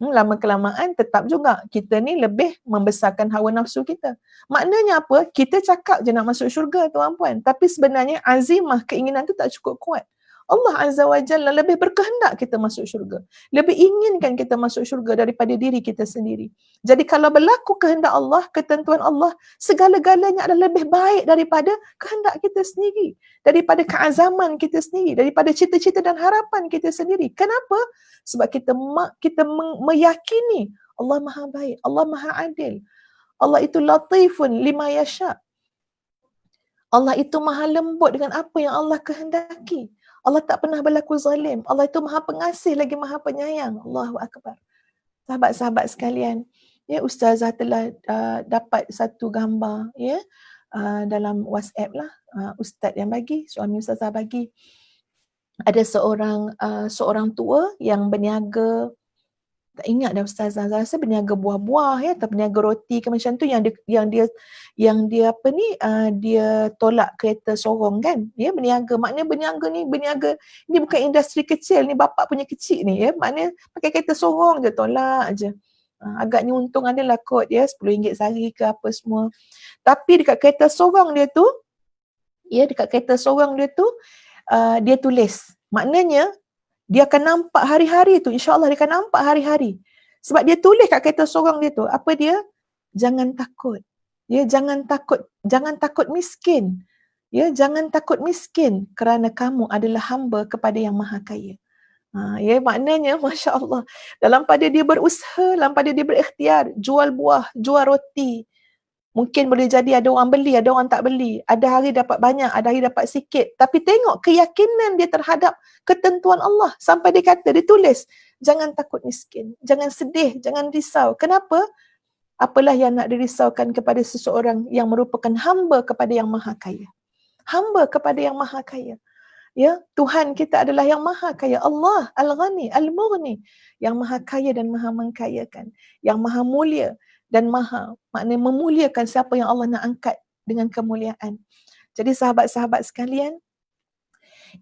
lama kelamaan tetap juga kita ni lebih membesarkan hawa nafsu kita. Maknanya apa? Kita cakap je nak masuk syurga, tuan-puan, tapi sebenarnya azimah, keinginan tu tak cukup kuat. Allah Azza wa Jalla lebih berkehendak kita masuk syurga. Lebih inginkan kita masuk syurga daripada diri kita sendiri. Jadi kalau berlaku kehendak Allah, ketentuan Allah, segala-galanya adalah lebih baik daripada kehendak kita sendiri. Daripada keazaman kita sendiri. Daripada cita-cita dan harapan kita sendiri. Kenapa? Sebab kita meyakini Allah Maha baik, Allah Maha adil. Allah itu latifun lima yasha. Allah itu maha lembut dengan apa yang Allah kehendaki. Allah tak pernah berlaku zalim. Allah itu maha pengasih lagi maha penyayang. Allahu Akbar. Sahabat-sahabat sekalian, ya, Ustazah telah dapat satu gambar, ya, dalam WhatsApp lah. Ustaz yang bagi, suami Ustazah bagi. Ada seorang tua yang berniaga, tak ingat dah Ustazah, rasa berniaga buah-buah, ya, atau berniaga roti ke macam tu, yang dia apa ni, dia tolak kereta sorong kan, ya, berniaga, maknanya berniaga ni bukan industri kecil ni, bapak punya kecil ni, ya, maknanya pakai kereta sorong je, tolak je. Agaknya untung adalah kot, ya, RM10 sehari ke apa semua. Tapi dekat kereta sorong dia tu, ya, dia tulis, maknanya dia akan nampak hari-hari tu, insya-Allah dia akan nampak hari-hari. Sebab dia tulis kat kereta sorang dia tu, apa dia? Jangan takut. Ya, jangan takut miskin. Ya, jangan takut miskin kerana kamu adalah hamba kepada yang Maha Kaya. Ya, maknanya masya-Allah, dalam pada dia berusaha, dalam pada dia berikhtiar, jual buah, jual roti. Mungkin boleh jadi ada orang beli, ada orang tak beli. Ada hari dapat banyak, ada hari dapat sikit. Tapi tengok keyakinan dia terhadap ketentuan Allah. Sampai dia kata, dia tulis, jangan takut miskin, jangan sedih, jangan risau. Kenapa? Apalah yang nak dirisaukan kepada seseorang yang merupakan hamba kepada yang Maha Kaya. Hamba kepada yang Maha Kaya. Ya, Tuhan kita adalah yang Maha Kaya. Allah Al-Ghani, Al-Mughni. Yang Maha Kaya dan Maha Mengkayakan. Yang Maha Mulia dan maknanya memuliakan siapa yang Allah nak angkat dengan kemuliaan. Jadi sahabat-sahabat sekalian,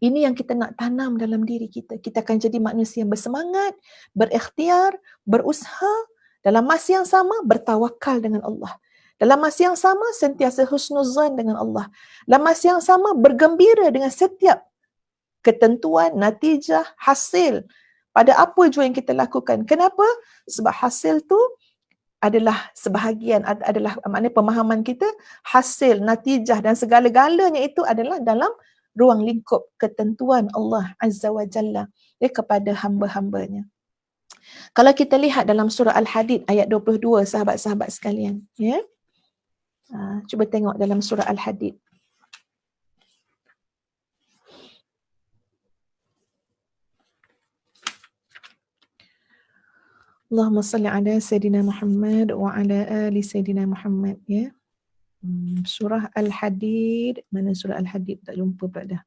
ini yang kita nak tanam dalam diri kita. Kita akan jadi manusia yang bersemangat, berikhtiar, berusaha, dalam masa yang sama bertawakal dengan Allah. Dalam masa yang sama sentiasa husnuzan dengan Allah. Dalam masa yang sama bergembira dengan setiap ketentuan, natijah, hasil pada apa jua yang kita lakukan. Kenapa? Sebab hasil tu adalah sebahagian, adalah maknanya pemahaman kita, hasil, natijah dan segala-galanya itu adalah dalam ruang lingkup ketentuan Allah Azza wa Jalla, ya, kepada hamba-hambanya. Kalau kita lihat dalam surah Al-Hadid ayat 22, sahabat-sahabat sekalian, ya. Cuba tengok dalam surah Al-Hadid. Allahumma salli ala Sayyidina Muhammad wa ala ali Sayyidina Muhammad, ya. Surah Al-Hadid, mana surah Al-Hadid, tak jumpa pula dah.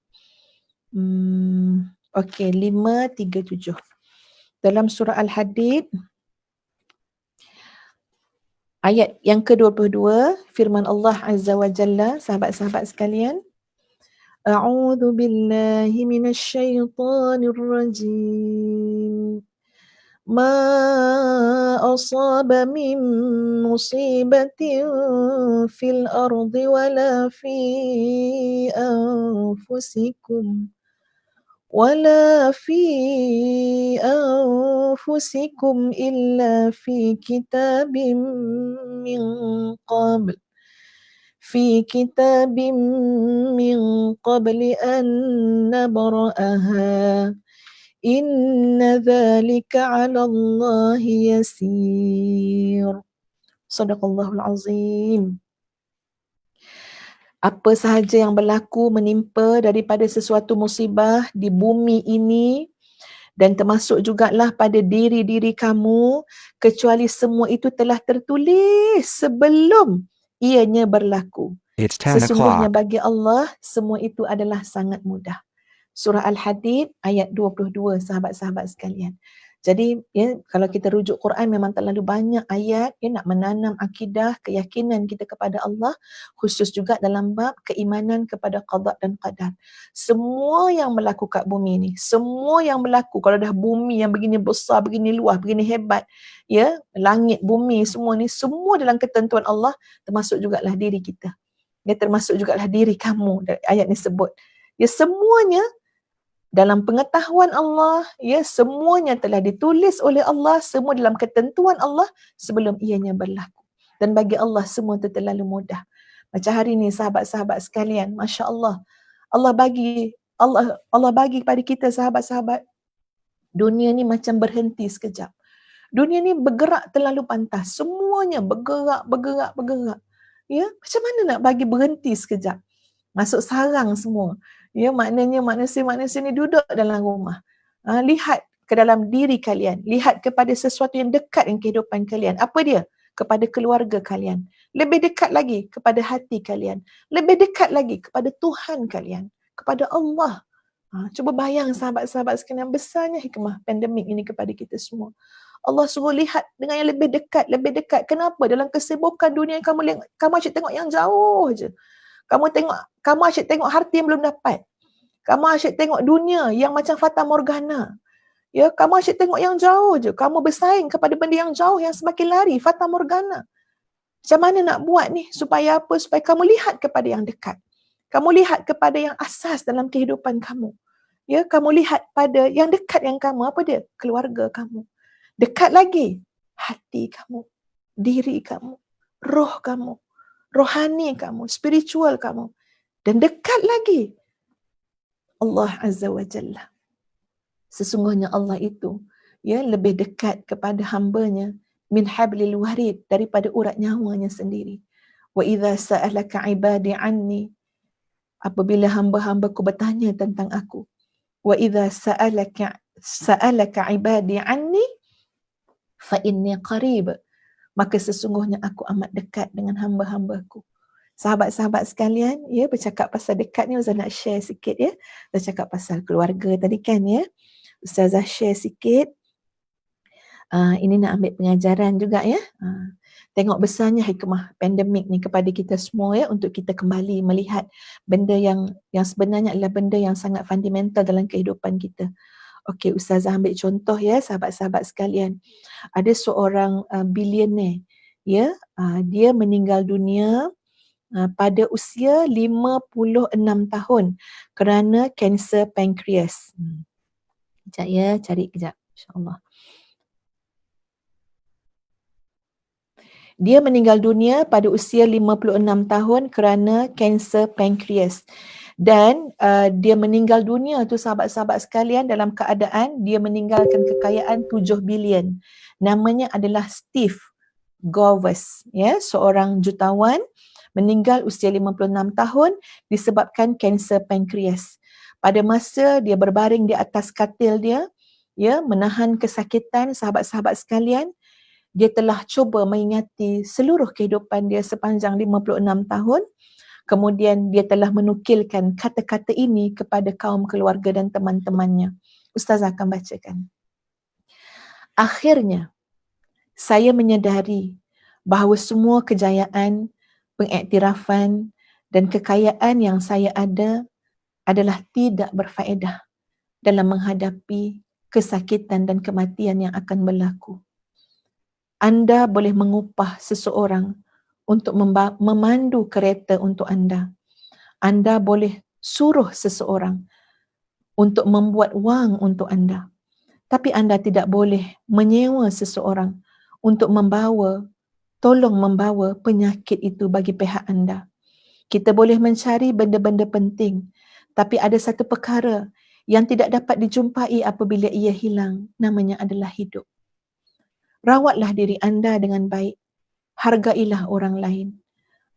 Okey, 537. Dalam surah Al-Hadid ayat yang ke-22, firman Allah Azza wa Jalla, sahabat-sahabat sekalian, A'udzu billahi minasy syaithanir rajim. Ma asaba min musibatin fil ardi wala fi anfusikum illa fi kitabim min qabli an nabra'aha. Inna dhalika 'ala Allahi yasir. Sadaqallahul azim. Apa sahaja yang berlaku menimpa daripada sesuatu musibah di bumi ini, dan termasuk jugalah pada diri-diri kamu, kecuali semua itu telah tertulis sebelum ianya berlaku. Sesungguhnya bagi Allah semua itu adalah sangat mudah. Surah Al-Hadid ayat 22, sahabat-sahabat sekalian. Jadi, ya, kalau kita rujuk Quran memang terlalu banyak ayat, ya, nak menanam akidah, keyakinan kita kepada Allah, khusus juga dalam bab keimanan kepada qada dan qadar. Semua yang berlaku kat bumi ni, semua yang berlaku, kalau dah bumi yang begini besar, begini luas, begini hebat, ya, langit, bumi, semua ni, semua dalam ketentuan Allah, termasuk jugalah diri kita. Ya, termasuk jugalah diri kamu, ayat ni sebut. Ya, semuanya Dalam pengetahuan Allah, ya, semuanya telah ditulis oleh Allah, semua dalam ketentuan Allah sebelum ianya berlaku. Dan bagi Allah semua itu terlalu mudah. Macam hari ni sahabat-sahabat sekalian, Masya Allah, Allah bagi kepada kita sahabat-sahabat, dunia ni macam berhenti sekejap. Dunia ni bergerak terlalu pantas. Semuanya bergerak. Ya, macam mana nak bagi berhenti sekejap? Masuk sarang semua. Ya, maknanya manusia-manusia ni duduk dalam rumah. Lihat ke dalam diri kalian. Lihat kepada sesuatu yang dekat dengan kehidupan kalian. Apa dia? Kepada keluarga kalian. Lebih dekat lagi kepada hati kalian. Lebih dekat lagi kepada Tuhan kalian. Kepada Allah. Cuba bayang sahabat-sahabat sekalian, besarnya hikmah pandemik ini kepada kita semua. Allah suruh lihat dengan yang lebih dekat. Kenapa? Dalam kesibukan dunia yang kamu asyik tengok yang jauh je. Kamu asyik tengok harta yang belum dapat. Kamu asyik tengok dunia yang macam fata morgana. Ya, kamu asyik tengok yang jauh je. Kamu bersaing kepada benda yang jauh yang semakin lari, fata morgana. Macam mana nak buat ni? Supaya apa? Supaya kamu lihat kepada yang dekat. Kamu lihat kepada yang asas dalam kehidupan kamu. Ya, kamu lihat pada yang dekat yang kamu. Apa dia? Keluarga kamu. Dekat lagi, hati kamu, diri kamu, roh kamu, rohani kamu, spiritual kamu. Dan dekat lagi, Allah Azza wa Jalla. Sesungguhnya Allah itu, ya, lebih dekat kepada hambanya min hablil warid, daripada urat nyawanya sendiri. Wa idza sa'alaka ibadi anni, apabila hamba-hambaku bertanya tentang aku. Wa idza sa'alaka ibadi anni fa inni qarib, maka sesungguhnya aku amat dekat dengan hamba-hambaku. Sahabat-sahabat sekalian, ya, bercakap pasal dekat ni, Ustazah nak share sikit, ya. Kita cakap pasal keluarga tadi kan, ya. Ustazah share sikit. Ini nak ambil pengajaran juga, ya. Tengok besarnya hikmah pandemik ni kepada kita semua, ya, untuk kita kembali melihat benda yang sebenarnya adalah benda yang sangat fundamental dalam kehidupan kita. Okey, Ustazah ambil contoh, ya, sahabat-sahabat sekalian. Ada seorang billionaire, ya, dia meninggal dunia pada usia 56 tahun kerana kanser pankreas. Sekejap, ya, cari kejap, insya-Allah. Dia meninggal dunia pada usia 56 tahun kerana kanser pankreas. Dan dia meninggal dunia tu, sahabat-sahabat sekalian, dalam keadaan dia meninggalkan kekayaan 7 bilion. Namanya adalah Steve Jobs, ya, seorang jutawan, meninggal usia 56 tahun disebabkan kanser pankreas. Pada masa dia berbaring di atas katil dia, ya, menahan kesakitan, sahabat-sahabat sekalian, dia telah cuba mengingati seluruh kehidupan dia sepanjang 56 tahun. Kemudian dia telah menukilkan kata-kata ini kepada kaum keluarga dan teman-temannya. Ustazah akan bacakan. Akhirnya, saya menyedari bahawa semua kejayaan, pengiktirafan dan kekayaan yang saya ada adalah tidak berfaedah dalam menghadapi kesakitan dan kematian yang akan berlaku. Anda boleh mengupah seseorang untuk memandu kereta untuk anda. Anda boleh suruh seseorang untuk membuat wang untuk anda. Tapi anda tidak boleh menyewa seseorang untuk tolong membawa penyakit itu bagi pihak anda. Kita boleh mencari benda-benda penting, tapi ada satu perkara yang tidak dapat dijumpai apabila ia hilang, namanya adalah hidup. Rawatlah diri anda dengan baik. Hargailah orang lain.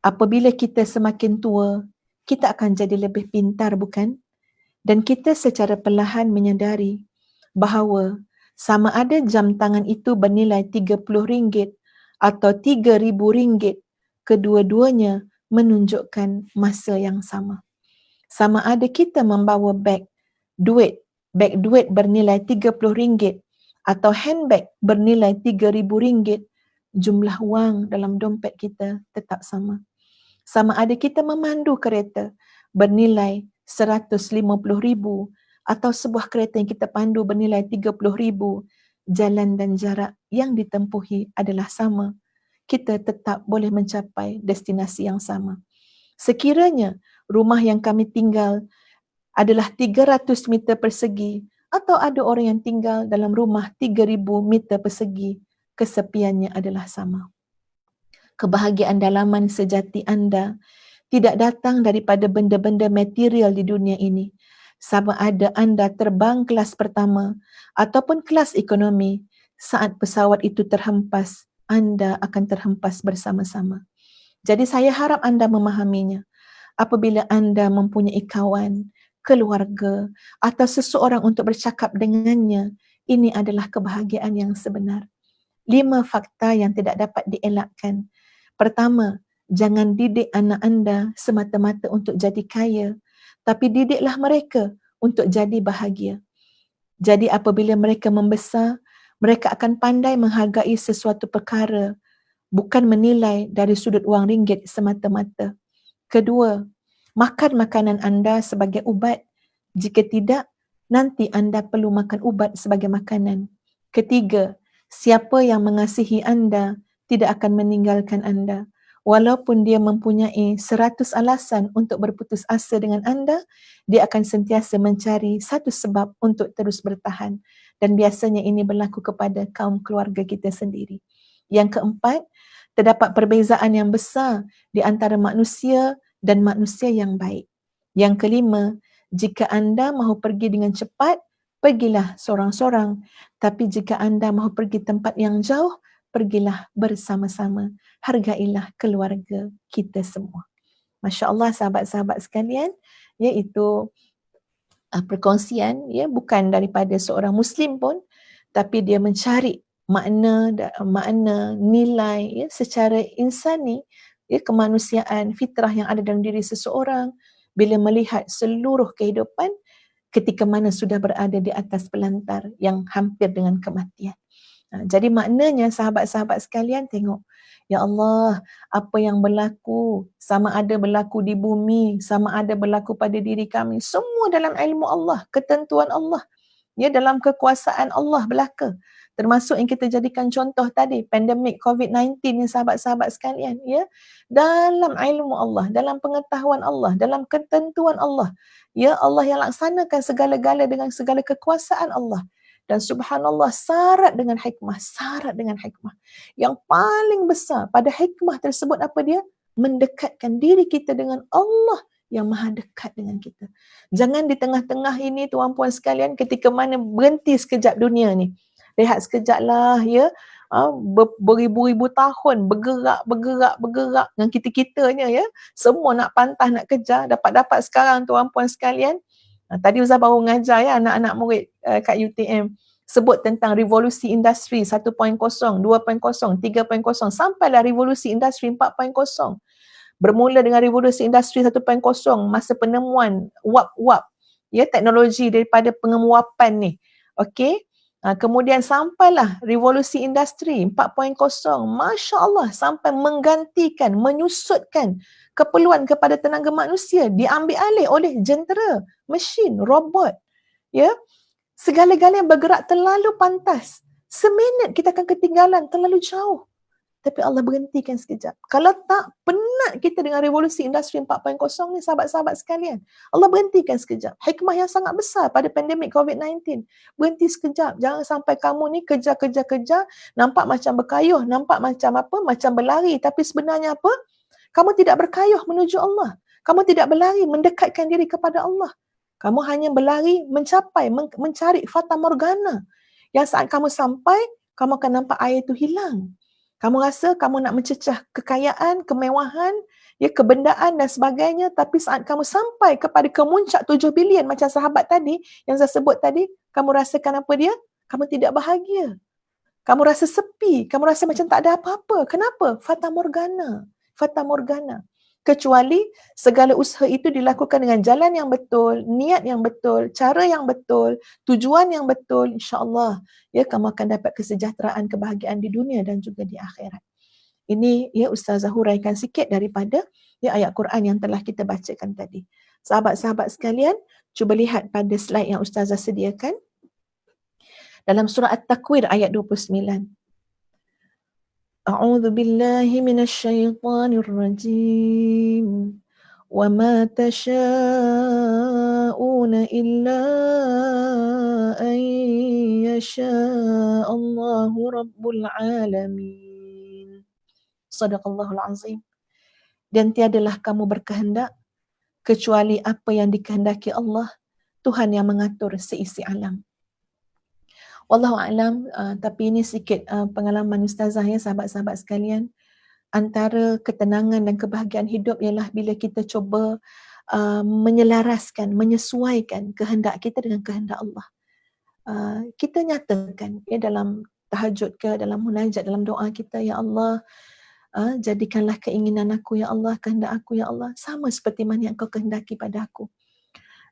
Apabila kita semakin tua, kita akan jadi lebih pintar, bukan? Dan kita secara perlahan menyadari bahawa sama ada jam tangan itu bernilai RM30 atau RM3,000, kedua-duanya menunjukkan masa yang sama. Sama ada kita membawa beg duit bernilai RM30 atau handbag bernilai RM3,000, jumlah wang dalam dompet kita tetap sama. Sama ada kita memandu kereta bernilai RM150,000 atau sebuah kereta yang kita pandu bernilai RM30,000, jalan dan jarak yang ditempuhi adalah sama. Kita tetap boleh mencapai destinasi yang sama. Sekiranya rumah yang kami tinggal adalah 300 meter persegi, atau ada orang yang tinggal dalam rumah 3,000 meter persegi, kesepiannya adalah sama. Kebahagiaan dalaman sejati anda tidak datang daripada benda-benda material di dunia ini. Sama ada anda terbang kelas pertama ataupun kelas ekonomi, saat pesawat itu terhempas, anda akan terhempas bersama-sama. Jadi saya harap anda memahaminya. Apabila anda mempunyai kawan, keluarga atau seseorang untuk bercakap dengannya, ini adalah kebahagiaan yang sebenar. 5 fakta yang tidak dapat dielakkan. Pertama, jangan didik anak anda semata-mata untuk jadi kaya, tapi didiklah mereka untuk jadi bahagia. Jadi apabila mereka membesar, mereka akan pandai menghargai sesuatu perkara, bukan menilai dari sudut wang ringgit semata-mata. Kedua, makan makanan anda sebagai ubat. Jika tidak, nanti anda perlu makan ubat sebagai makanan. Ketiga, siapa yang mengasihi anda tidak akan meninggalkan anda. Walaupun dia mempunyai 100 alasan untuk berputus asa dengan anda, dia akan sentiasa mencari satu sebab untuk terus bertahan. Dan biasanya ini berlaku kepada kaum keluarga kita sendiri. Yang keempat, terdapat perbezaan yang besar di antara manusia dan manusia yang baik. Yang kelima, jika anda mahu pergi dengan cepat, pergilah seorang-seorang. Tapi jika anda mahu pergi tempat yang jauh, pergilah bersama-sama. Hargailah keluarga kita semua. Masya Allah sahabat-sahabat sekalian, iaitu perkongsian bukan daripada seorang Muslim pun, tapi dia mencari makna nilai secara insani, kemanusiaan, fitrah yang ada dalam diri seseorang bila melihat seluruh kehidupan ketika mana sudah berada di atas pelantar yang hampir dengan kematian. Jadi maknanya sahabat-sahabat sekalian, tengok, ya Allah, apa yang berlaku, sama ada berlaku di bumi, sama ada berlaku pada diri kami, semua dalam ilmu Allah, ketentuan Allah, dalam kekuasaan Allah belaka. Termasuk yang kita jadikan contoh tadi, pandemik COVID-19 ni sahabat-sahabat sekalian, dalam ilmu Allah, dalam pengetahuan Allah, dalam ketentuan Allah, Allah yang laksanakan segala-gala dengan segala kekuasaan Allah. Dan subhanallah, syarat dengan hikmah. Yang paling besar pada hikmah tersebut apa dia? Mendekatkan diri kita dengan Allah yang maha dekat dengan kita. Jangan di tengah-tengah ini tuan-puan sekalian, ketika mana berhenti sekejap dunia ni, rehat sekejap lah, beribu-ribu tahun bergerak dengan kita-kitanya, semua nak pantah, nak kejar, dapat sekarang tuan-puan sekalian. Tadi Ustaz baru mengajar anak-anak murid kat UTM, sebut tentang revolusi industri 1.0, 2.0, 3.0, sampailah revolusi industri 4.0. Bermula dengan revolusi industri 1.0, masa penemuan wap-wap, teknologi daripada pengemuapan ni. Okey. Kemudian sampailah revolusi industri 4.0, Masya Allah, sampai menggantikan, menyusutkan keperluan kepada tenaga manusia, diambil alih oleh jentera, mesin, robot. Segala-galanya bergerak terlalu pantas. Seminit kita akan ketinggalan terlalu jauh. Tapi Allah berhentikan sekejap. Kalau tak, penat kita dengan revolusi industri 4.0 ni sahabat-sahabat sekalian. Allah berhentikan sekejap. Hikmah yang sangat besar pada pandemik COVID-19. Berhenti sekejap. Jangan sampai kamu ni kejar, nampak macam berkayuh, nampak macam apa, macam berlari. Tapi sebenarnya apa? Kamu tidak berkayuh menuju Allah. Kamu tidak berlari mendekatkan diri kepada Allah. Kamu hanya berlari mencapai, mencari fata morgana. Yang saat kamu sampai, kamu akan nampak air itu hilang. Kamu rasa kamu nak mencecah kekayaan, kemewahan, kebendaan dan sebagainya, tapi saat kamu sampai kepada kemuncak 7 bilion macam sahabat tadi, yang saya sebut tadi, kamu rasakan apa dia? Kamu tidak bahagia. Kamu rasa sepi, kamu rasa macam tak ada apa-apa. Kenapa? Fata morgana. Kecuali segala usaha itu dilakukan dengan jalan yang betul, niat yang betul, cara yang betul, tujuan yang betul, insya-Allah kamu akan dapat kesejahteraan, kebahagiaan di dunia dan juga di akhirat. Ini Ustazah huraikan sikit daripada ayat Quran yang telah kita bacakan tadi. Sahabat-sahabat sekalian, cuba lihat pada slide yang Ustazah sediakan. Dalam surah At-Takwir ayat 29. A'udzu billahi minasyaitonir rajim. Wa ma tasha'una إلا أن يشاء الله رب العالمين. Sadaqallahul azim. Dan tiadalah kamu berkehendak kecuali apa yang dikehendaki Allah, Tuhan yang mengatur seisi alam. Wallahu a'lam, tapi ini sikit pengalaman ustazah ya, sahabat-sahabat sekalian. Antara ketenangan dan kebahagiaan hidup ialah bila kita cuba menyelaraskan, menyesuaikan kehendak kita dengan kehendak Allah. Kita nyatakan ya, dalam tahajud ke, dalam munajat, dalam doa kita, ya Allah, jadikanlah keinginan aku ya Allah, kehendak aku ya Allah sama seperti mana yang kau kehendaki pada aku.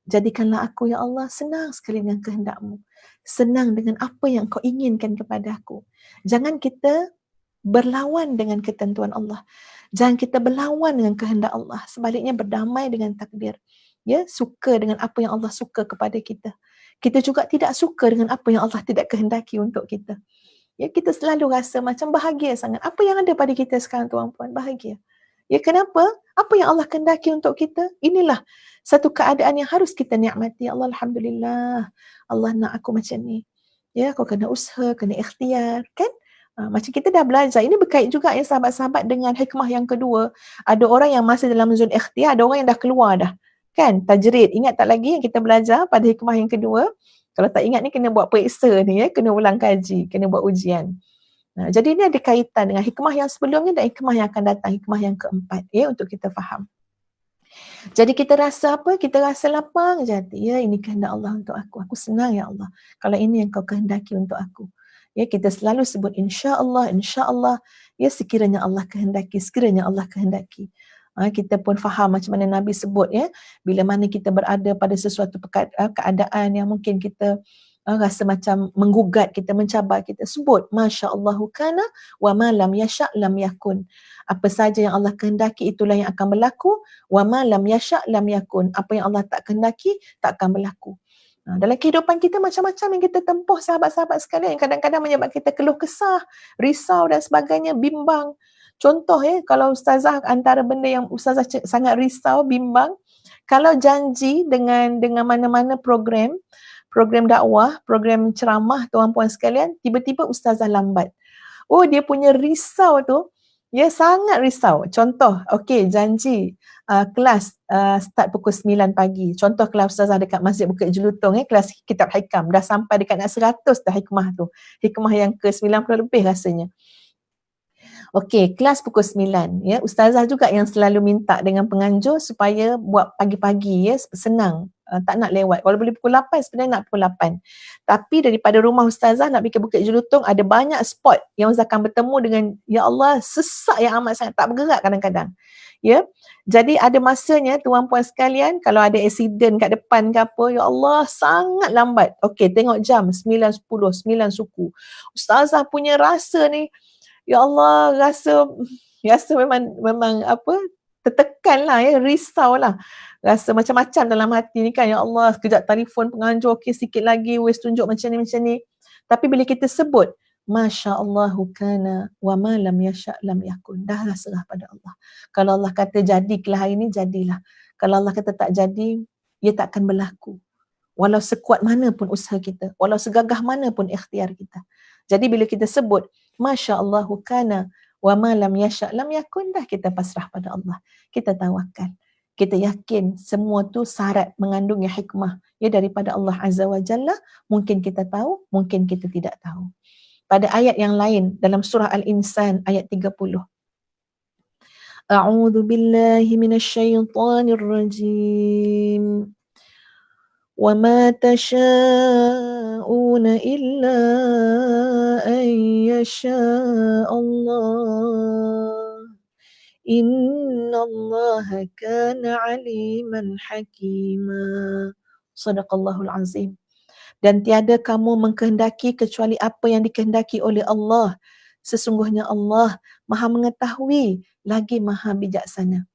Jadikanlah aku ya Allah senang sekali dengan kehendakmu, senang dengan apa yang kau inginkan kepada aku. Jangan kita berlawan dengan ketentuan Allah. Jangan kita berlawan dengan kehendak Allah. Sebaliknya berdamai dengan takdir. Ya, suka dengan apa yang Allah suka kepada kita. Kita juga tidak suka dengan apa yang Allah tidak kehendaki untuk kita. Ya, kita selalu rasa macam bahagia sangat. Apa yang ada pada kita sekarang, tuan-puan, bahagia. Ya, kenapa? Apa yang Allah kehendaki untuk kita, inilah satu keadaan yang harus kita nikmati. Ya Allah, alhamdulillah. Allah nak aku macam ni. Ya, kau kena usaha, kena ikhtiar, kan? Macam kita dah belajar. Ini berkait juga ya sahabat-sahabat dengan hikmah yang kedua. Ada orang yang masih dalam zon ikhtiar, ada orang yang dah keluar dah. Kan? Tajrid. Ingat tak lagi yang kita belajar pada hikmah yang kedua? Kalau tak ingat ni kena buat periksa ni ya, kena ulang kaji, kena buat ujian. Jadi ini ada kaitan dengan hikmah yang sebelumnya dan hikmah yang akan datang, hikmah yang keempat ya, untuk kita faham. Jadi kita rasa apa? Kita rasa lapang je hati. Ya, ini kehendak Allah untuk aku. Aku senang ya Allah kalau ini yang kau kehendaki untuk aku. Ya, kita selalu sebut insya-Allah, insya-Allah. Ya, sekiranya Allah kehendaki, sekiranya Allah kehendaki. Kita pun faham macam mana Nabi sebut ya, bila mana kita berada pada sesuatu keadaan yang mungkin kita rasa macam menggugat kita, mencabar kita, sebut masya-Allahu kana wa ma lam yasha' lam yakun. Apa saja yang Allah kehendaki itulah yang akan berlaku, wa ma lam yasha' lam yakun. Apa yang Allah tak kehendaki tak akan berlaku. Dalam kehidupan kita macam-macam yang kita tempuh sahabat-sahabat sekalian, yang kadang-kadang menyebabkan kita keluh kesah, risau dan sebagainya, bimbang. Contoh ya, kalau ustazah, antara benda yang ustazah sangat risau, bimbang, kalau janji dengan mana-mana program dakwah, program ceramah tuan-puan sekalian, tiba-tiba ustazah lambat. Oh, dia punya risau tu, ya sangat risau. Contoh, okey, janji kelas start pukul 9 pagi. Contoh kelas ustazah dekat Masjid Bukit Jelutong, kelas kitab hikam. Dah sampai dekat nak 100 dah hikmah tu. Hikmah yang ke-90 lebih rasanya. Okey, kelas pukul 9. Ya, ustazah juga yang selalu minta dengan penganjur supaya buat pagi-pagi ya, senang. Tak nak lewat. Kalau boleh pukul 8, sebenarnya nak pukul 8. Tapi daripada rumah ustazah nak pergi ke Bukit Jelutong, ada banyak spot yang ustazah akan bertemu dengan, ya Allah, sesak yang amat sangat, tak bergerak kadang-kadang. Ya, jadi ada masanya tuan-puan sekalian, kalau ada accident kat depan ke apa, ya Allah, sangat lambat. Okey, tengok jam 9.10, 9 suku. Ustazah punya rasa ni, ya Allah, rasa memang apa, tertekan lah ya, risau lah. Rasa macam-macam dalam hati ni kan, ya Allah, sekejap telefon penganjur, okey sikit lagi, wes tunjuk macam ni. Tapi bila kita sebut, Masya Allahu kana wa ma lam yasha' lam yakun, dah serah pada Allah. Kalau Allah kata jadilah hari ni, jadilah. Kalau Allah kata tak jadi, ia tak akan berlaku. Walau sekuat mana pun usaha kita, walau segagah mana pun ikhtiar kita. Jadi bila kita sebut Masya Allahu kana wa ma lam yasha' lam yakun, dah kita pasrah pada Allah. Kita tawakal. Kita yakin semua tu syarat mengandungi hikmah ya daripada Allah Azza wa Jalla. Mungkin kita tahu, mungkin kita tidak tahu. Pada ayat yang lain dalam surah Al-Insan ayat 30. A'udzu billahi minasyaitonir rajim. Wa ma tasha'una illa an yasha' Allah. Innallaha kana aliman hakima. Sadaqallahul azim. Dan tiada kamu mengkehendaki kecuali apa yang dikehendaki oleh Allah. Sesungguhnya Allah Maha mengetahui lagi Maha bijaksana.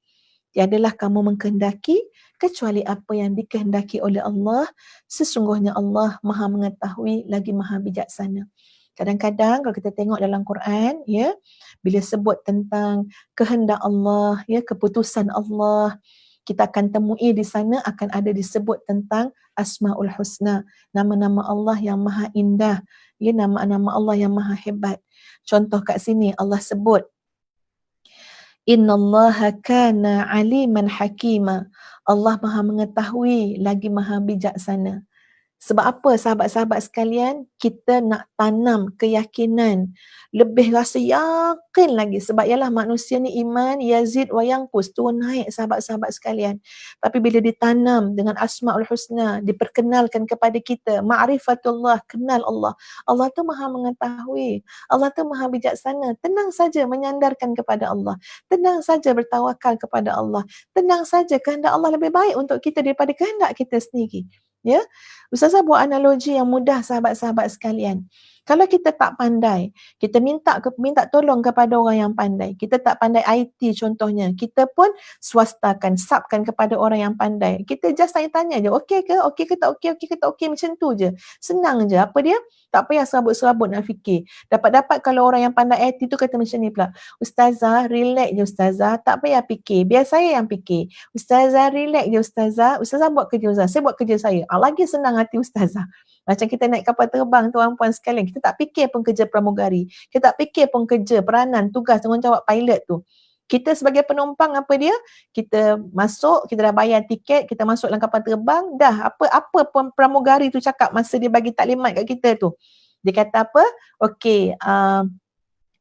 Tiadalah kamu mengkehendaki kecuali apa yang dikehendaki oleh Allah. Sesungguhnya Allah Maha mengetahui lagi Maha bijaksana. Kadang-kadang kalau kita tengok dalam Quran ya, bila sebut tentang kehendak Allah ya, keputusan Allah, kita akan temui di sana akan ada disebut tentang Asmaul Husna, nama-nama Allah yang maha indah, ya, nama-nama Allah yang maha hebat. Contoh kat sini Allah sebut Innallaha kana aliman hakima. Allah maha mengetahui lagi maha bijaksana. Sebab apa sahabat-sahabat sekalian? Kita nak tanam keyakinan, lebih rasa yakin lagi. Sebab ialah manusia ni iman, yazid wa yanqus, turun naik sahabat-sahabat sekalian. Tapi bila ditanam dengan Asmaul Husna, diperkenalkan kepada kita, ma'rifatullah, kenal Allah. Allah tu maha mengetahui, Allah tu maha bijaksana. Tenang saja menyandarkan kepada Allah. Tenang saja bertawakal kepada Allah. Tenang saja kehendak Allah lebih baik untuk kita daripada kehendak kita sendiri. Ya, Ustazah buat analogi yang mudah sahabat-sahabat sekalian. Kalau kita tak pandai, kita minta tolong kepada orang yang pandai. Kita tak pandai IT contohnya. Kita pun swastakan, subkan kepada orang yang pandai. Kita just tanya-tanya je, okey ke? Okey ke tak okey? Okey ke tak okey? Macam tu je. Senang je. Apa dia? Tak payah serabut-serabut nak fikir. Dapat-dapat kalau orang yang pandai IT tu kata macam ni pula. Ustazah, relax je Ustazah. Tak payah fikir. Biar saya yang fikir. Ustazah, relax je Ustazah. Ustazah buat kerja Ustazah. Saya buat kerja saya. Lagi senang hati Ustazah. Macam kita naik kapal terbang tuan-puan sekalian, kita tak fikir pun kerja pramugari. Kita tak fikir pun kerja, peranan, tugas, tanggungjawab pilot tu. Kita sebagai penumpang apa dia? Kita masuk, kita dah bayar tiket, kita masuk dalam kapal terbang, dah apa pun pramugari tu cakap masa dia bagi taklimat kat kita tu. Dia kata apa? Okey,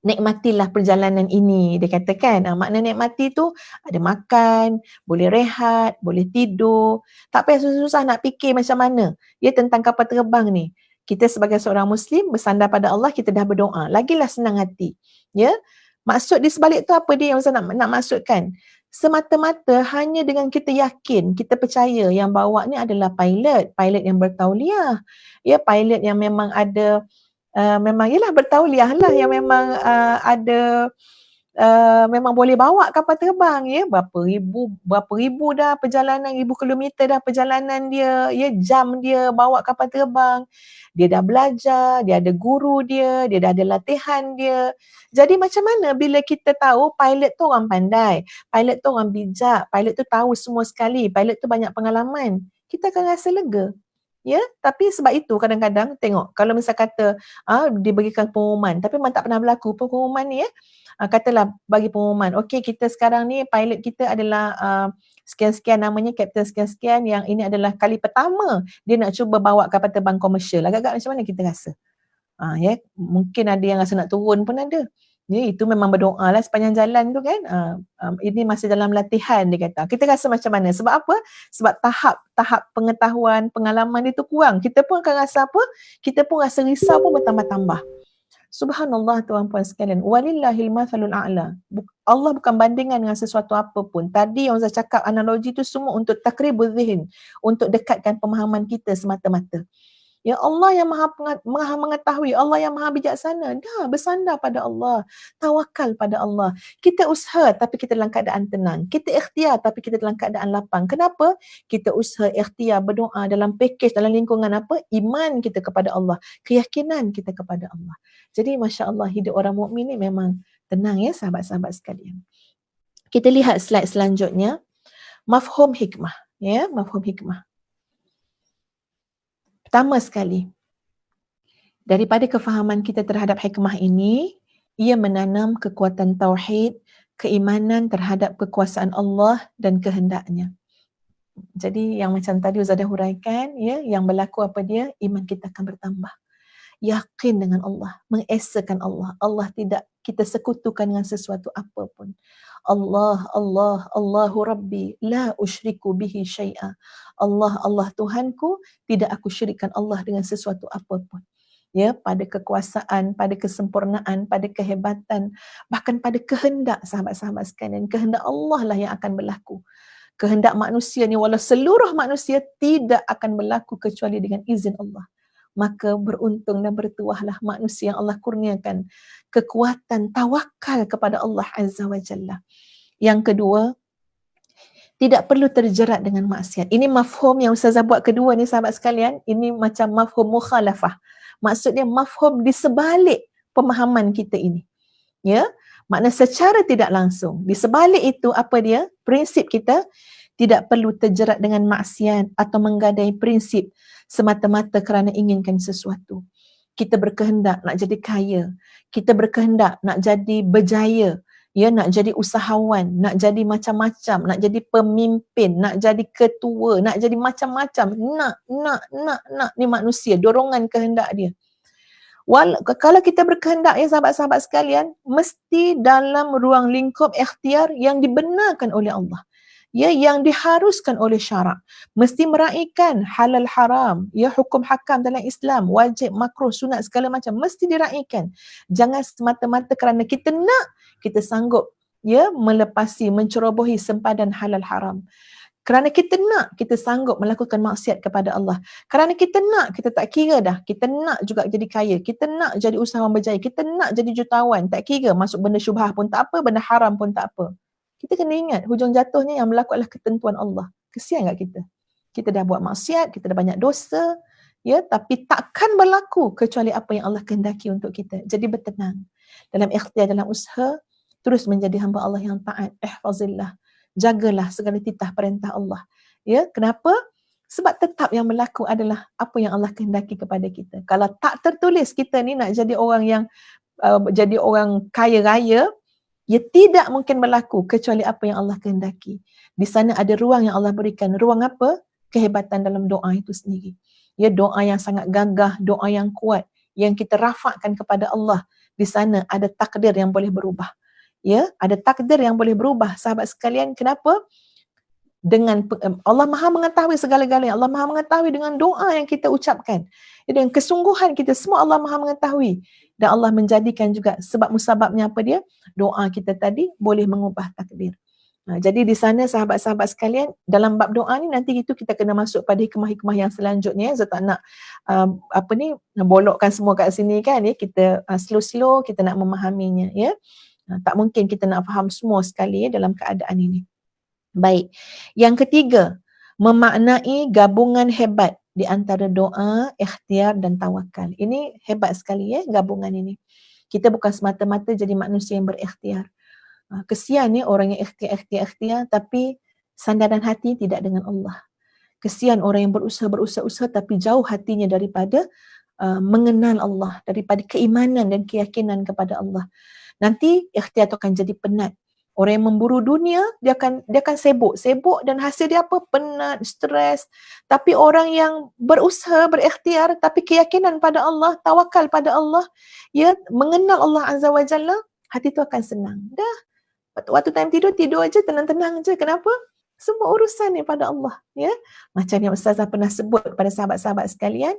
nikmatilah perjalanan ini, dia katakan. Makna nikmati tu ada makan, boleh rehat, boleh tidur. Tak payah susah-susah nak fikir macam mana. Ya, tentang kapal terbang ni. Kita sebagai seorang Muslim bersandar pada Allah, kita dah berdoa. Lagilah senang hati. Ya, maksud di sebalik tu apa dia yang Ustaz nak maksudkan? Semata-mata hanya dengan kita yakin, kita percaya yang bawa ni adalah pilot yang bertauliah. Ya, pilot yang memang ada memang ialah bertauliah lah, yang memang ada memang boleh bawa kapal terbang, ya, berapa ribu dah perjalanan, 1000 kilometer dah perjalanan dia, ya, jam dia bawa kapal terbang. Dia dah belajar, dia ada guru dia dah ada latihan dia. Jadi macam mana bila kita tahu pilot tu orang pandai, pilot tu orang bijak, pilot tu tahu semua sekali, pilot tu banyak pengalaman, kita akan rasa lega. Ya, tapi sebab itu kadang-kadang tengok kalau misal kata diberikan pengumuman tapi memang tak pernah berlaku pengumuman ni, ya. Katalah bagi pengumuman, okey, kita sekarang ni pilot kita adalah sekian-sekian namanya, kapten sekian-sekian, yang ini adalah kali pertama dia nak cuba bawa kapal terbang komersial. Agak-agak macam mana kita rasa? Ya, mungkin ada yang rasa nak turun pun ada. Ya, itu memang berdoa lah sepanjang jalan tu kan. Ini masih dalam latihan dia kata. Kita rasa macam mana? Sebab apa? Sebab tahap pengetahuan, pengalaman dia tu kurang. Kita pun akan rasa apa? Kita pun rasa risau pun bertambah-tambah. Subhanallah tuan-puan sekalian. Walillahil mathalul a'la. Allah bukan bandingan dengan sesuatu apa pun. Tadi yang saya cakap analogi tu semua untuk takribul zihin, untuk dekatkan pemahaman kita semata-mata. Ya, Allah yang maha mengetahui, Allah yang maha bijaksana. Dah, bersandar pada Allah, tawakal pada Allah. Kita usaha tapi kita dalam keadaan tenang. Kita ikhtiar tapi kita dalam keadaan lapang. Kenapa? Kita usaha, ikhtiar, berdoa dalam package, dalam lingkungan apa? Iman kita kepada Allah, keyakinan kita kepada Allah. Jadi masya-Allah, hidup orang mukmin ni memang tenang, ya sahabat-sahabat sekalian. Kita lihat slide selanjutnya. Mafhum hikmah, ya, mafhum hikmah. Pertama sekali, daripada kefahaman kita terhadap hikmah ini, ia menanam kekuatan tauhid, keimanan terhadap kekuasaan Allah dan kehendaknya. Jadi yang macam tadi Ustaz dah huraikan, ya, yang berlaku apa dia? Iman kita akan bertambah. Yakin dengan Allah, mengesakan Allah. Allah tidak kita sekutukan dengan sesuatu apapun. Allahu Rabbi, la usyriku bihi syai'a. Allah Tuhanku, tidak aku syirikkan Allah dengan sesuatu apapun. Ya, pada kekuasaan, pada kesempurnaan, pada kehebatan, bahkan pada kehendak sahabat-sahabat sekalian. Kehendak Allah lah yang akan berlaku. Kehendak manusia ni, walau seluruh manusia tidak akan berlaku kecuali dengan izin Allah. Maka beruntung dan bertuahlah manusia yang Allah kurniakan kekuatan tawakal kepada Allah Azza wa Jalla. Yang kedua, tidak perlu terjerat dengan maksiat. Ini mafhum yang Ustazah buat kedua ni sahabat sekalian. Ini macam mafhum mukhalafah. Maksudnya mafhum di sebalik pemahaman kita ini. Ya, makna secara tidak langsung. Di sebalik itu apa dia? Prinsip kita, Tidak perlu terjerat dengan maksiat atau menggadai prinsip semata-mata kerana inginkan sesuatu. Kita berkehendak nak jadi kaya, kita berkehendak nak jadi berjaya, ya, nak jadi usahawan, nak jadi macam-macam, nak jadi pemimpin, nak jadi ketua, nak jadi macam-macam, nak, ni manusia, dorongan kehendak dia. Kalau kita berkehendak, ya sahabat-sahabat sekalian, mesti dalam ruang lingkup ikhtiar yang dibenarkan oleh Allah, ya, yang diharuskan oleh syarak, mesti meraihkan halal haram, ya, hukum hakam dalam Islam, wajib, makruh, sunat, segala macam mesti diraihkan. Jangan semata-mata kerana kita nak, kita sanggup, ya, melepasi, mencerobohi sempadan halal haram. Kerana kita nak, kita sanggup melakukan maksiat kepada Allah. Kerana kita nak, kita tak kira dah. Kita nak juga jadi kaya. Kita nak jadi usahawan berjaya. Kita nak jadi jutawan. Tak kira masuk benda syubhah pun tak apa, benda haram pun tak apa. Kita kena ingat, hujung jatuhnya yang berlaku adalah ketentuan Allah. Kesian tak kita? Kita dah buat maksiat, kita dah banyak dosa, ya, tapi takkan berlaku kecuali apa yang Allah kehendaki untuk kita. Jadi bertenang. Dalam ikhtiar, dalam usaha, terus menjadi hamba Allah yang taat. Ihfazillah. Jagalah segala titah perintah Allah. Ya, kenapa? Sebab tetap yang berlaku adalah apa yang Allah kehendaki kepada kita. Kalau tak tertulis kita ni nak jadi orang yang jadi orang kaya raya, ia tidak mungkin berlaku kecuali apa yang Allah kehendaki. Di sana ada ruang yang Allah berikan. Ruang apa? Kehebatan dalam doa itu sendiri. Ya, doa yang sangat gagah, doa yang kuat, yang kita rafakkan kepada Allah. Di sana ada takdir yang boleh berubah. Ya, ada takdir yang boleh berubah, sahabat sekalian. Kenapa? Dengan Allah Maha mengetahui segala-galanya. Allah Maha mengetahui dengan doa yang kita ucapkan. Dengan kesungguhan kita, semua Allah Maha mengetahui. Dan Allah menjadikan juga sebab musababnya apa dia? Doa kita tadi boleh mengubah takdir. Jadi di sana sahabat-sahabat sekalian, dalam bab doa ni nanti itu kita kena masuk pada hikmah-hikmah yang selanjutnya. Saya tak nak bolokkan semua kat sini kan, ya. Kita slow-slow kita nak memahaminya, ya. Tak mungkin kita nak faham semua sekali, ya, dalam keadaan ini. Baik. Yang ketiga, memaknai gabungan hebat di antara doa, ikhtiar dan tawakal. Ini hebat sekali, ya, gabungan ini. Kita bukan semata-mata jadi manusia yang berikhtiar. Kesian, ya, orang yang ikhtiar tapi sandaran hati tidak dengan Allah. Kesian orang yang berusaha tapi jauh hatinya daripada mengenal Allah, daripada keimanan dan keyakinan kepada Allah. Nanti ikhtiar itu akan jadi penat. Orang yang memburu dunia, dia akan sibuk dan hasil dia apa? Penat, stres. Tapi orang yang berusaha, berikhtiar tapi keyakinan pada Allah, tawakal pada Allah, ya, mengenal Allah Azza wa Jalla, hati itu akan senang. Dah, waktu time tidur aja, tenang-tenang aja. Kenapa? Semua urusan ni pada Allah, ya. Macam yang Ustazah pernah sebut pada sahabat-sahabat sekalian,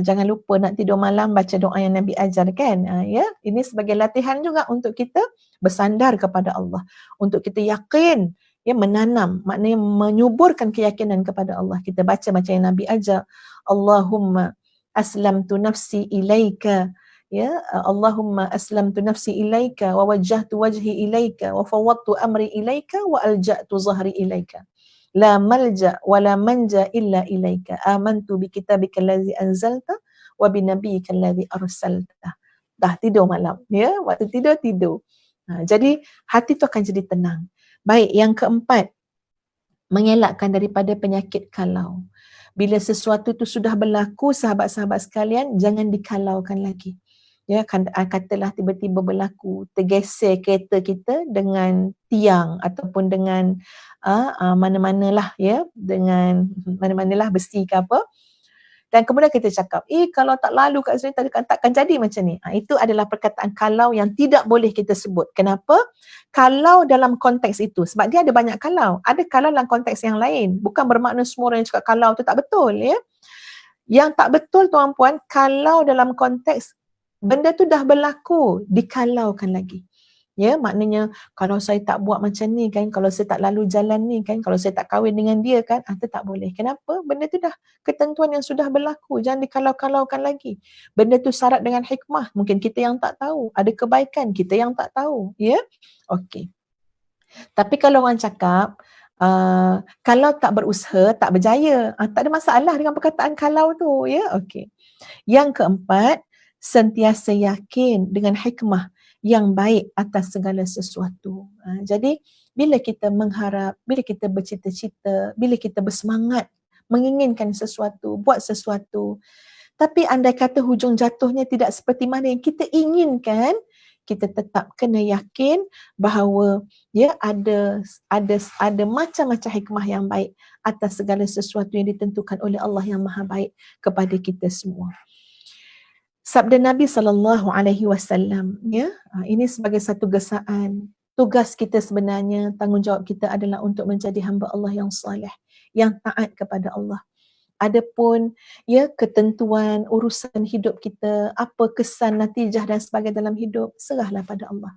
jangan lupa nak tidur malam baca doa yang Nabi ajarkan, ya. Ini sebagai latihan juga untuk kita bersandar kepada Allah, untuk kita yakin, ya, menanam, maknanya menyuburkan keyakinan kepada Allah. Kita baca macam yang Nabi ajar, Allahumma aslamtu nafsi ilaika, ya, Allahumma aslamtu nafsi ilaika wa wajjahtu wajhi ilaika wa fawwadtu amri ilaika wa alja'tu zahri ilaika. La malja wa la manja illa ilaika. Amantu bi kitabika allazi anzalta wa bi nabiyyika allazi arsalta. Dah tidur malam, ya, waktu tidur. Jadi hati tu akan jadi tenang. Baik, yang keempat, mengelakkan daripada penyakit kalau. Bila sesuatu tu sudah berlaku, sahabat-sahabat sekalian, jangan dikalaukan lagi. Ya, katalah tiba-tiba berlaku tergeser kereta kita dengan tiang ataupun dengan mana-manalah, ya, dengan mana-manalah besi ke apa, dan kemudian kita cakap, kalau tak lalu kat sini takkan jadi macam ni. Itu adalah perkataan kalau yang tidak boleh kita sebut. Kenapa? Kalau dalam konteks itu, sebab dia ada banyak kalau. Ada kalau dalam konteks yang lain. Bukan bermakna semua orang yang cakap kalau tu tak betul, ya. Yang tak betul, tuan-puan, kalau dalam konteks benda tu dah berlaku, dikalaukan lagi. Ya, maknanya kalau saya tak buat macam ni kan, kalau saya tak lalu jalan ni kan, kalau saya tak kahwin dengan dia kan, itu tak boleh. Kenapa? Benda tu dah ketentuan yang sudah berlaku, jangan dikalau-kalaukan lagi. Benda tu syarat dengan hikmah, mungkin kita yang tak tahu, ada kebaikan kita yang tak tahu, ya. Okey. Tapi kalau orang cakap kalau tak berusaha tak berjaya, tak ada masalah dengan perkataan kalau tu, ya. Okey. Yang keempat, sentiasa yakin dengan hikmah yang baik atas segala sesuatu. Jadi bila kita mengharap, bila kita bercita-cita, bila kita bersemangat menginginkan sesuatu, buat sesuatu, tapi andai kata hujung jatuhnya tidak seperti mana yang kita inginkan, kita tetap kena yakin bahawa ya ada macam-macam hikmah yang baik atas segala sesuatu yang ditentukan oleh Allah yang Maha Baik kepada kita semua. Sabda Nabi SAW, ya, ini sebagai satu gesaan. Tugas kita sebenarnya, tanggungjawab kita adalah untuk menjadi hamba Allah yang salih, yang taat kepada Allah. Adapun ya ketentuan urusan hidup kita, apa kesan, natijah dan sebagainya dalam hidup, serahlah pada Allah.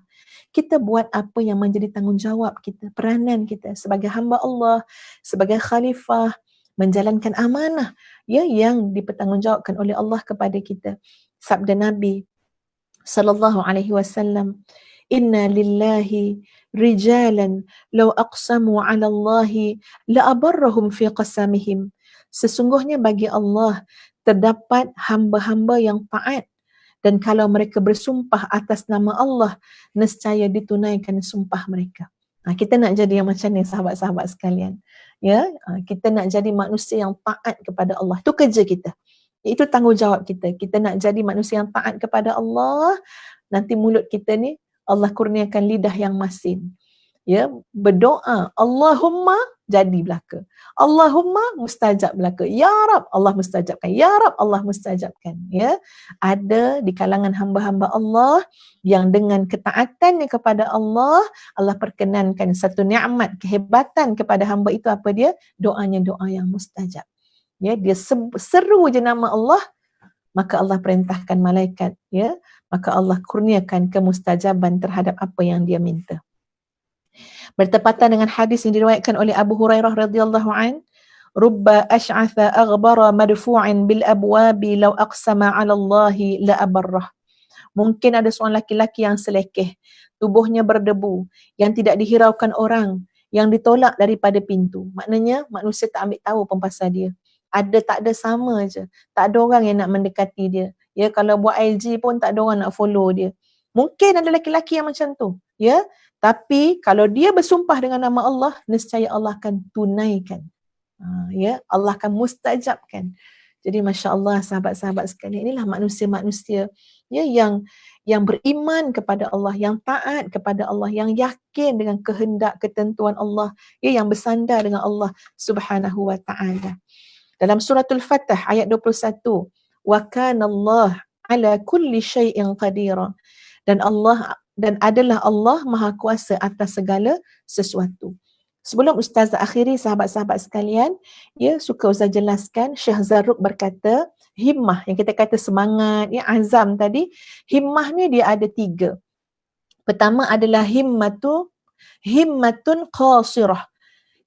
Kita buat apa yang menjadi tanggungjawab kita, peranan kita sebagai hamba Allah, sebagai khalifah, menjalankan amanah ya yang dipertanggungjawabkan oleh Allah kepada kita. Sabda Nabi sallallahu alaihi wasallam, inna lillahi rijalan law aqsamu 'ala Allahi la abarrahum fi qasamihim. Sesungguhnya bagi Allah terdapat hamba-hamba yang taat, dan kalau mereka bersumpah atas nama Allah, nescaya ditunaikan sumpah mereka. Kita nak jadi yang macam ni, sahabat-sahabat sekalian. Ya, kita nak jadi manusia yang taat kepada Allah. Itu kerja kita. Itu tanggungjawab kita. Kita nak jadi manusia yang taat kepada Allah. Nanti mulut kita ni Allah kurniakan lidah yang masin. Ya, berdoa, Allahumma jadi belaka. Allahumma mustajab belaka. Ya Rab, Allah mustajabkan. Ya Rab, Allah mustajabkan. Ya, ada di kalangan hamba-hamba Allah yang dengan ketaatannya kepada Allah, Allah perkenankan satu nikmat, kehebatan kepada hamba itu. Apa dia? Doanya doa yang mustajab. Ya, dia seru je nama Allah, maka Allah perintahkan malaikat, ya, maka Allah kurniakan kemustajaban terhadap apa yang dia minta. Bertepatan dengan hadis yang diriwayatkan oleh Abu Hurairah radhiyallahu an, rubba ash'atha aghbara madfu'in bil abwabi law aqsama 'ala Allahi la abarrah. Mungkin ada seorang laki-laki yang selekeh, tubuhnya berdebu, yang tidak dihiraukan orang, yang ditolak daripada pintu. Maknanya manusia tak ambil tahu pun pasal dia. Ada tak ada sama je. Tak ada orang yang nak mendekati dia. Ya, kalau buat IG pun tak ada orang nak follow dia. Mungkin ada lelaki yang macam tu, ya. Tapi kalau dia bersumpah dengan nama Allah, nescaya Allah akan tunaikan. Ya, Allah akan mustajabkan. Jadi masya-Allah sahabat-sahabat sekalian, inilah manusia-manusia ya yang beriman kepada Allah, yang taat kepada Allah, yang yakin dengan kehendak ketentuan Allah, ya, yang bersandar dengan Allah Subhanahu wa taala. Dalam suratul Fatah ayat 21, wa kana Allah ala kulli syai'in qadira. Dan adalah Allah Maha Kuasa atas segala sesuatu. Sebelum Ustazah akhiri, sahabat-sahabat sekalian, ya, suka Ustaz jelaskan, Syekh Zarruq berkata, himmah yang kita kata semangat, ya, azam tadi, himmah ni dia ada 3. Pertama adalah himmatun qasirah.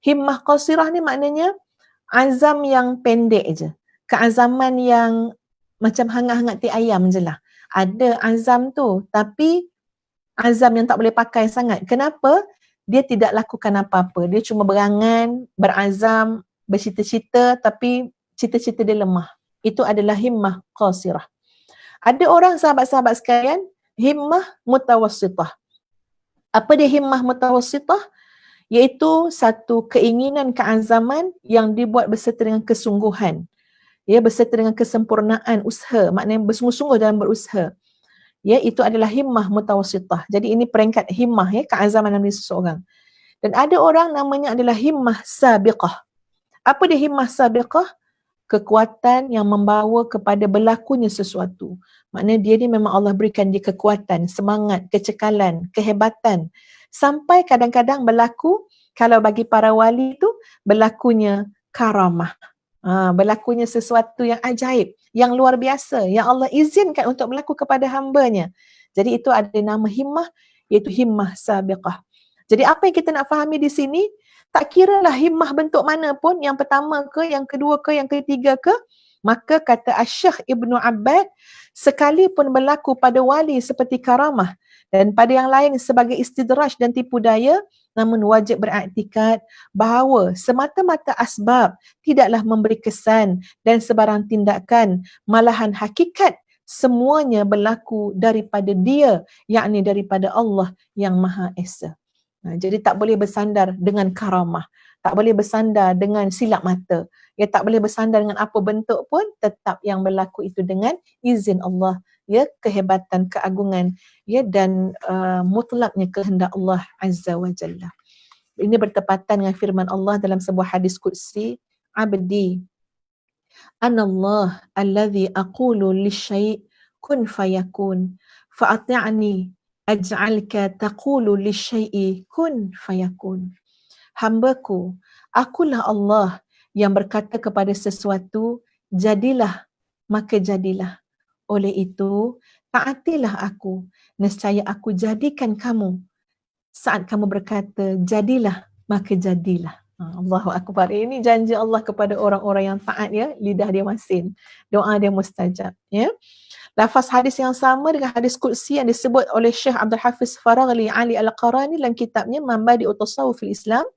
Himmah qasirah ni maknanya azam yang pendek je. Keazaman yang macam hangat-hangat ti ayam je lah. Ada azam tu, tapi azam yang tak boleh pakai sangat. Kenapa? Dia tidak lakukan apa-apa. Dia cuma berangan, berazam, bercita-cita, tapi cita-cita dia lemah. Itu adalah himmah qasirah. Ada orang sahabat-sahabat sekalian, himmah mutawassitah. Apa dia himmah mutawassitah? Iaitu satu keinginan keazaman yang dibuat berserta dengan kesungguhan. Ya, berserta dengan kesempurnaan usaha. Maknanya bersungguh-sungguh dalam berusaha. Ya, itu adalah himmah mutawassitah. Jadi ini peringkat himmah, ya, keazaman dalam diri seseorang. Dan ada orang namanya adalah himmah sabiqah. Apa dia himmah sabiqah? Kekuatan yang membawa kepada berlakunya sesuatu. Maknanya dia ni memang Allah berikan dia kekuatan, semangat, kecekalan, kehebatan. Sampai kadang-kadang berlaku, kalau bagi para wali tu, berlakunya karamah. Berlakunya sesuatu yang ajaib, yang luar biasa, yang Allah izinkan untuk berlaku kepada hambanya. Jadi itu ada nama himmah, iaitu himmah sabiqah. Jadi apa yang kita nak fahami di sini, tak kiralah himmah bentuk mana pun, yang pertama ke, yang kedua ke, yang ketiga ke, maka kata Asy-Syaikh Ibnu Abbad, sekalipun berlaku pada wali seperti karamah, dan pada yang lain sebagai istidraj dan tipu daya, namun wajib beriktikad bahawa semata-mata asbab tidaklah memberi kesan dan sebarang tindakan, malahan hakikat semuanya berlaku daripada Dia, yakni daripada Allah yang Maha Esa. Jadi tak boleh bersandar dengan karamah, tak boleh bersandar dengan silap mata, ya tak boleh bersandar dengan apa bentuk pun, tetap yang berlaku itu dengan izin Allah, ya, kehebatan, keagungan, ya, dan mutlaknya kehendak Allah Azza wa Jalla. Ini bertepatan dengan firman Allah dalam sebuah hadis qudsi, abdi anallah alladhi aqulu lisyai' kun fayakun fa'ati'ni aj'alka taqulu lisyai'i kun fayakun. Hambaku, akulah Allah yang berkata kepada sesuatu, jadilah, maka jadilah. Oleh itu, taatilah aku, nescaya aku jadikan kamu. Saat kamu berkata, jadilah, maka jadilah. Allahu Akbar. Ini janji Allah kepada orang-orang yang taat, ya. Lidah dia masin. Doa dia mustajab. Ya. Lafaz hadis yang sama dengan hadis qudsi yang disebut oleh Syekh Abdul Hafiz Faraghli Ali Al-Qarani dalam kitabnya Mabadi'ut Tasawuf fil Islam.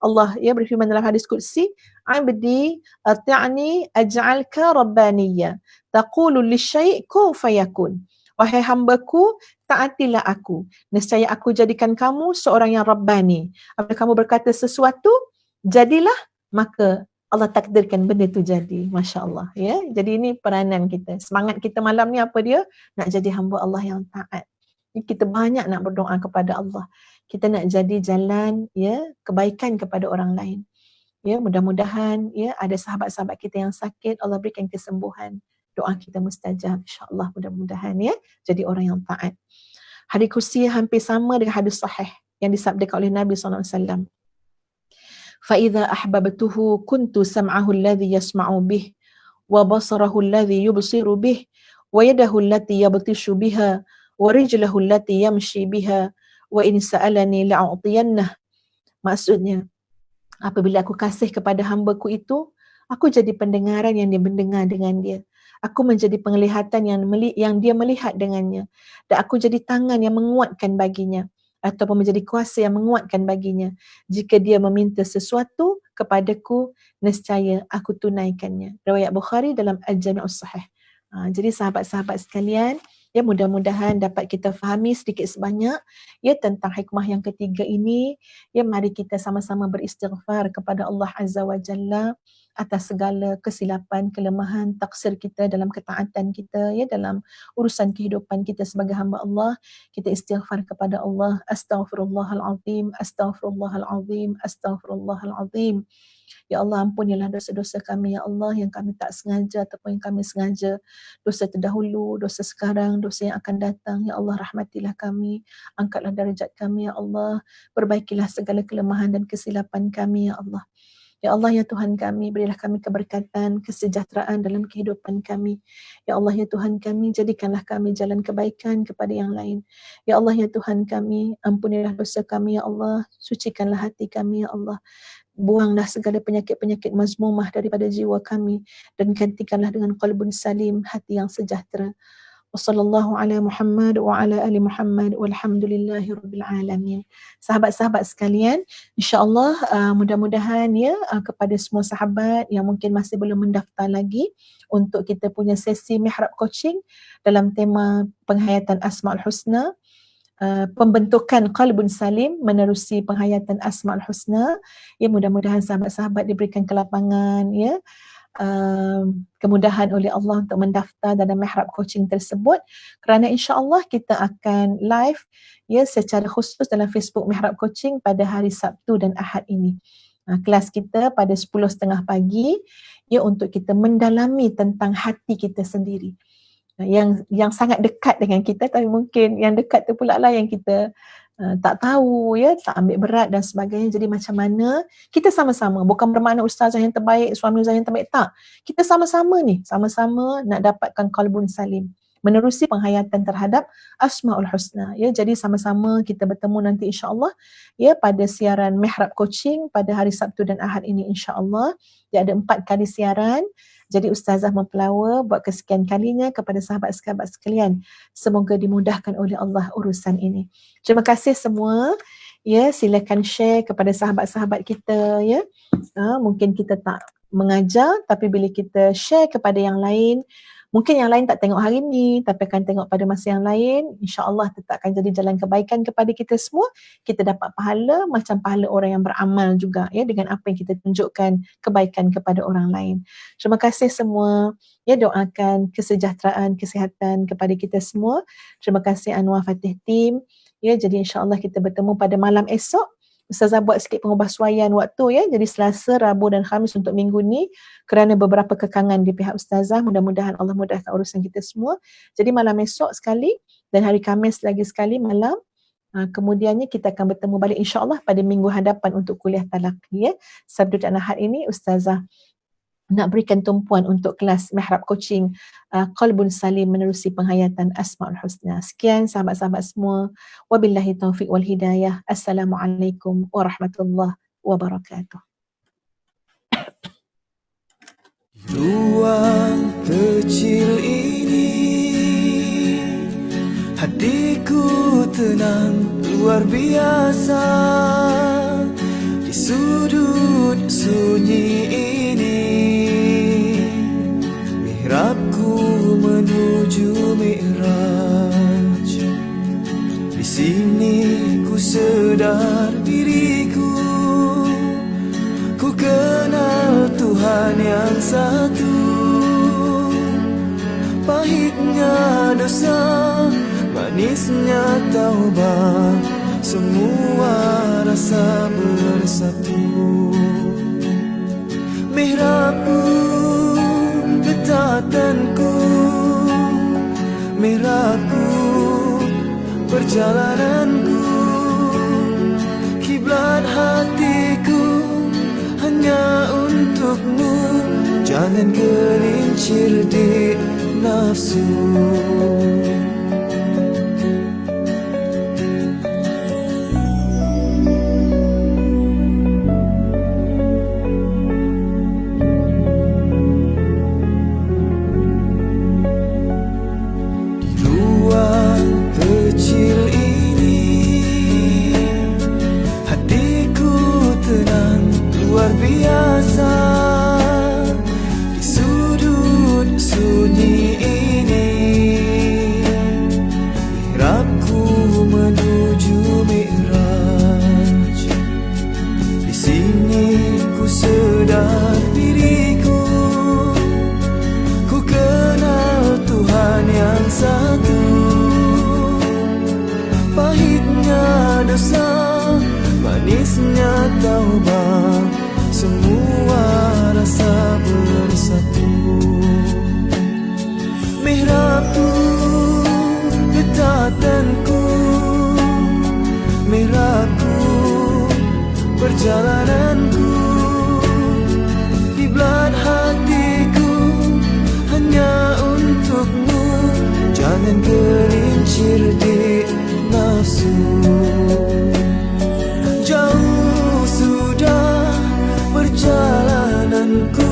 Allah, ya, berfirman dalam hadis qudsi, abdi ati'ni aj'alka rabbaniyya taqulu lisyai' kun fayakun. Wahai hambaku, taatilah aku, nescaya aku jadikan kamu seorang yang rabbani. Apabila kamu berkata sesuatu, jadilah, maka Allah takdirkan benda itu jadi. Masya Allah, ya. Jadi ini peranan kita. Semangat kita malam ni apa dia? Nak jadi hamba Allah yang taat. Kita banyak nak berdoa kepada Allah. Kita nak jadi jalan, ya, kebaikan kepada orang lain. Ya, mudah-mudahan, ya, ada sahabat-sahabat kita yang sakit, Allah berikan kesembuhan. Doa kita mustajab, insya-Allah, mudah-mudahan, ya, jadi orang yang taat. Hadis qudsi hampir sama dengan hadis sahih yang disabdakan oleh Nabi SAW. فَإِذَا أَحْبَبْتُهُ كُنْتُ سَمْعَهُ الَّذِي يَسْمَعُ بِهِ وَبَصَرَهُ الَّذِي يُبْصِرُ بِهِ وَيَدَهُ الَّتِي يَبْطِشُ بِهَا وَرِجْلَهُ الَّتِي يَمْشِي بِهَا وَإِنْ سَأَلَنِي لَأُعْطِيَنَّهُ. Maksudnya, apabila aku kasih kepada hambaku itu, aku jadi pendengaran yang dia mendengar dengan dia. Aku menjadi penglihatan yang dia melihat dengannya. Dan aku jadi tangan yang menguatkan baginya. Ataupun menjadi kuasa yang menguatkan baginya. Jika dia meminta sesuatu kepadaku, nescaya aku tunaikannya. Riwayat Bukhari dalam Al-Jami' Sahih. Jadi sahabat-sahabat sekalian, ya, mudah-mudahan dapat kita fahami sedikit sebanyak, ya, tentang hikmah yang ketiga ini. Ya, mari kita sama-sama beristighfar kepada Allah Azza wa Jalla atas segala kesilapan, kelemahan, taksir kita dalam ketaatan kita, ya, dalam urusan kehidupan kita sebagai hamba Allah. Kita istighfar kepada Allah. Astaghfirullahalazim, astaghfirullahalazim, astaghfirullahalazim. Ya Allah, ampunilah dosa-dosa kami, ya Allah, yang kami tak sengaja ataupun yang kami sengaja. Dosa terdahulu, dosa sekarang, dosa yang akan datang. Ya Allah, rahmatilah kami. Angkatlah darjat kami, ya Allah. Perbaikilah segala kelemahan dan kesilapan kami, ya Allah. Ya Allah, ya Tuhan kami, berilah kami keberkatan, kesejahteraan dalam kehidupan kami. Ya Allah, ya Tuhan kami, jadikanlah kami jalan kebaikan kepada yang lain. Ya Allah, ya Tuhan kami, ampunilah dosa kami, ya Allah. Sucikanlah hati kami, ya Allah. Buanglah segala penyakit-penyakit mazmumah daripada jiwa kami dan gantikanlah dengan qalbun salim, hati yang sejahtera. Wassallallahu ala Muhammad wa ala ali Muhammad walhamdulillahi rabbil alamin. Sahabat-sahabat sekalian, insya-Allah mudah-mudahan, ya, kepada semua sahabat yang mungkin masih belum mendaftar lagi untuk kita punya sesi mihrab coaching dalam tema penghayatan Asmaul Husna, pembentukan qalbun salim menerusi penghayatan Asmaul Husna. Ya, mudah-mudahan sahabat-sahabat diberikan kelapangan, ya, kemudahan oleh Allah untuk mendaftar dalam mihrab coaching tersebut, kerana insya-Allah kita akan live, ya, secara khusus dalam Facebook mihrab coaching pada hari Sabtu dan Ahad ini. Kelas kita pada 10.30 pagi, ya, untuk kita mendalami tentang hati kita sendiri. Yang sangat dekat dengan kita, tapi mungkin yang dekat tu pula lah yang kita tak tahu, ya, tak ambil berat dan sebagainya. Jadi macam mana kita sama-sama, bukan bermakna ustazah yang terbaik, suami ustazah yang terbaik, tak. Kita sama-sama ni, sama-sama nak dapatkan qalbun salim menerusi penghayatan terhadap Asmaul Husna, ya. Jadi sama-sama kita bertemu nanti insya-Allah, ya, pada siaran mihrab coaching pada hari Sabtu dan Ahad ini insya-Allah. Dia ada 4 kali siaran. Jadi ustazah mempelawa buat kesekian kalinya kepada sahabat-sahabat sekalian. Semoga dimudahkan oleh Allah urusan ini. Terima kasih semua. Ya, silakan share kepada sahabat-sahabat kita, ya. Mungkin kita tak mengajar, tapi bila kita share kepada yang lain, Mungkin yang lain tak tengok hari ni, tapi akan tengok pada masa yang lain. InsyaAllah tetap akan jadi jalan kebaikan kepada kita semua. Kita dapat pahala macam pahala orang yang beramal juga, ya, dengan apa yang kita tunjukkan kebaikan kepada orang lain. Terima kasih semua. Ya, doakan kesejahteraan, kesihatan kepada kita semua. Terima kasih Anwar Fatih Team. Ya, jadi insyaAllah kita bertemu pada malam esok. Ustazah buat sikit pengubahsuaian waktu, ya. Jadi Selasa, Rabu dan Khamis untuk minggu ni kerana beberapa kekangan di pihak Ustazah. Mudah-mudahan Allah mudahkan urusan kita semua. Jadi malam esok sekali dan hari Khamis lagi sekali malam. Kemudiannya kita akan bertemu balik insyaAllah pada minggu hadapan untuk kuliah talaqi, ya. Sabtu dan Ahad ini Ustazah nak berikan tumpuan untuk kelas Mihrab Coaching Qalbun Salim menerusi penghayatan Asma'ul Husna. Sekian sahabat-sahabat semua. Wabillahi taufiq wal hidayah. Assalamualaikum warahmatullahi wabarakatuh. Ruang kecil ini, hatiku tenang luar biasa. Di sudut sunyi ini, mihrabku menuju mi'raj. Di sini ku sedar diriku, ku kenal Tuhan yang satu. Pahitnya dosa, manisnya taubat, semua rasa bersatu. Mihrabku, ketatanku, mihrabku, perjalananku, kiblat hatiku hanya untukmu. Jangan gelincir di nafsu. Biasa di sudut sunyi ini, mihrabku menuju mi'raj. Di sini ku sedar diriku, ku kenal Tuhan yang satu. Pahitnya dosa, manisnya taubat, semua rasa bersatu. Mihrabku, ketatanku, mihrabku, perjalananku, kiblat hatiku hanya untukmu. Jangan gelincir di nafsu. Jauh sudah perjalananku,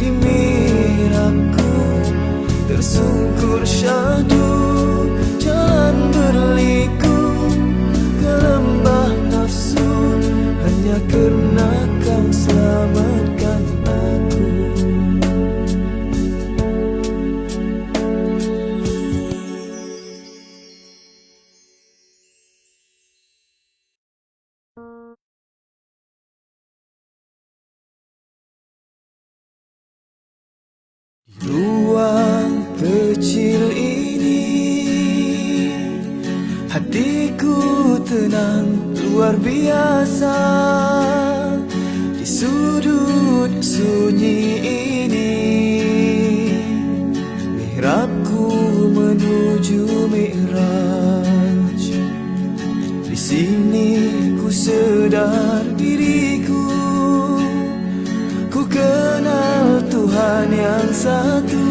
di mihrabku tersungkur syahdu. Jalan berliku ke lembah nafsu, hanya kerana kau selamatkan aku. Ruang kecil ini, hatiku tenang luar biasa. Di sudut sunyi ini, mihrabku menuju mi'raj. Di sini ku sedar diriku, ku kenal Tuhan yang satu.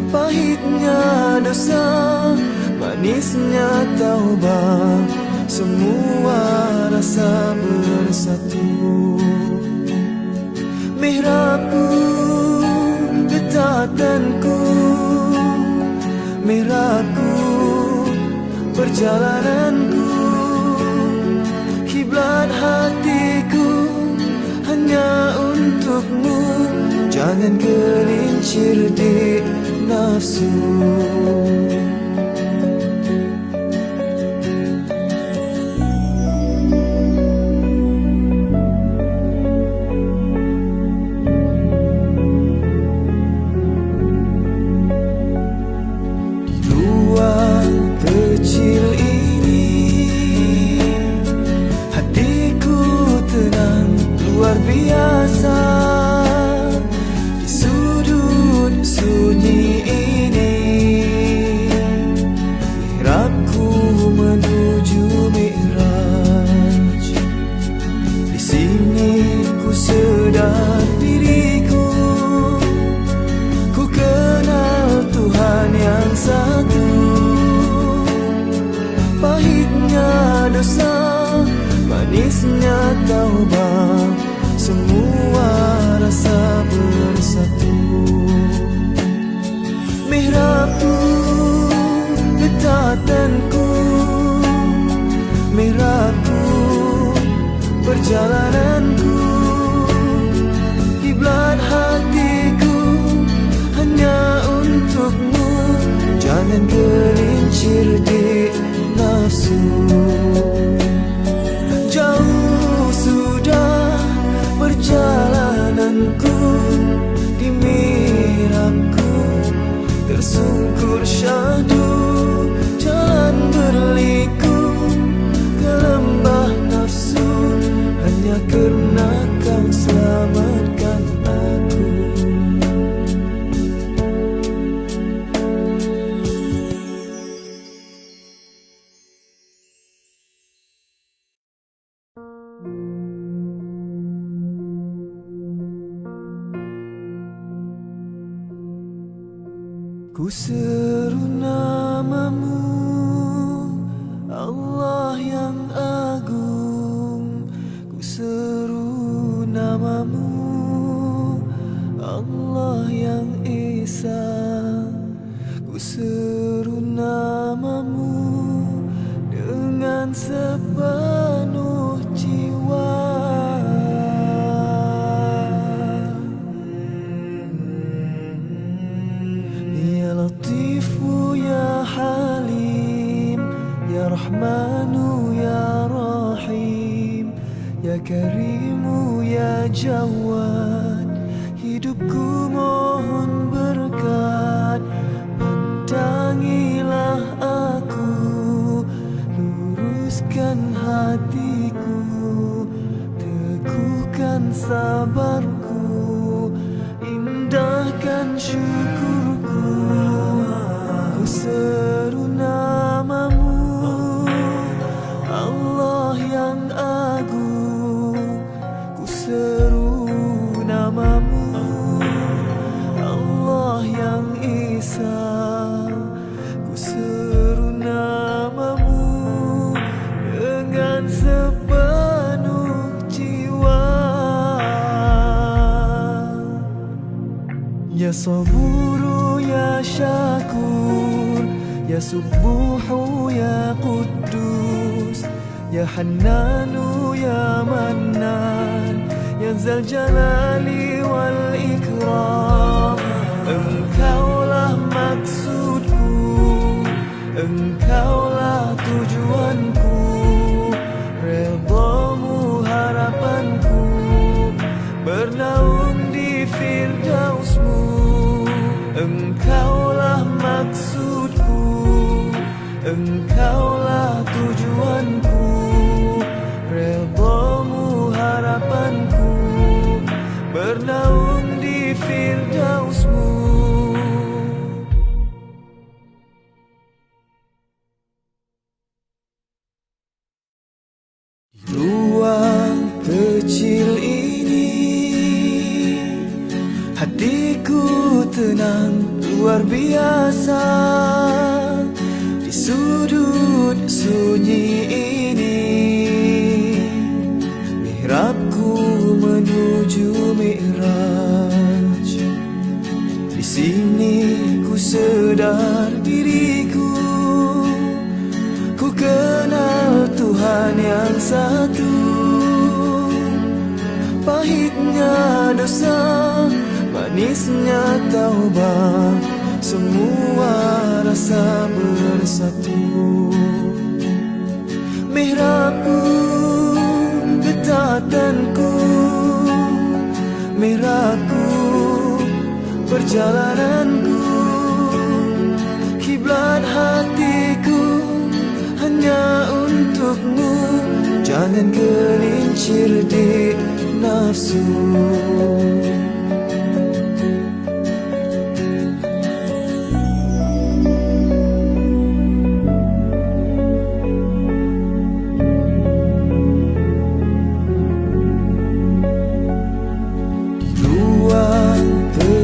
Pahitnya dosa, manisnya taubat, semua rasa bersatu. Mihrabku, ketatanku, mihrabku, perjalananku, kiblat hatiku hanya untukmu. jangan gelincir di nafsu. Kecil ini hatiku tenang luar biasa. Di sudut sunyi ini mihrabku menuju mi'raj. Di sini ku sedar diriku, ku kenal Tuhan yang satu. Pahitnya dosa, manisnya taubat, semua rasa bersatu. Mihrabku, getatanku, mihrabku, perjalananku, kiblat hatiku hanya untukmu. Jangan gelincir di nafsu. Jauh sudah perjalananku, di mihrabku tersungkur syahdu. Jalan berliku ke lembah nafsu, hanya karena kau selamatkan aku. Ku seru namamu, Allah yang agung. Ku seru namamu, Allah yang Esa. Ku seru namamu dengan sepenuh jiwa. Ya Latifu ya Halim, ya Rahmanu ya Rahim, ya Karimu ya Jawad. Hidupku mohon berkat, pandangilah aku, luruskan hatiku, teguhkan sabarku, indahkan syukurku. Ku seru namamu, Allah yang agung. Ku seru namamu, Allah yang Esa. Ku seru namamu dengan sepenuh jiwa. Ya Saburu ya Syakur, ya Subuhu ya Quddus, ya Hannanu ya Mannan, ya Zal Jalali wal Ikram. Engkaulah maksudku, engkaulah tujuanku, redamu harapanku, bernaung di firdausmu. Engkaulah maksudku, engkaulah tujuanku, redamu harapanku, bernaung di firdausmu. Ruang kecil ini hatiku tenang luar biasa. Di sudut sunyi ini mihrabku menuju mi'raj. Di sini ku sedar diriku, ku kenal Tuhan yang satu. Pahitnya dosa, Manisnya taubat, semua rasa bersatu. Mihrabku, ketatanku, mihrabku, perjalananku, kiblat hatiku hanya untukmu. Jangan gelincir di nafsu.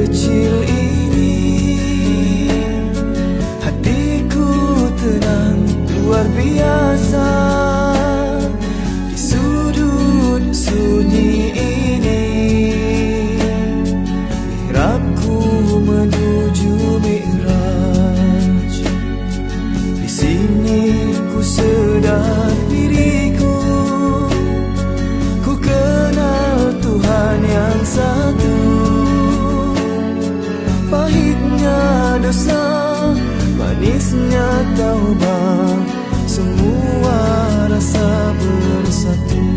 Kecil ini hatiku tenang luar biasa. Di sudut sunyi ini mihrabku menuju mi'raj. Di sini ku sedar diriku, ku kenal Tuhan yang satu. Pahitnya dosa, manisnya taubat, semua rasa bersatu.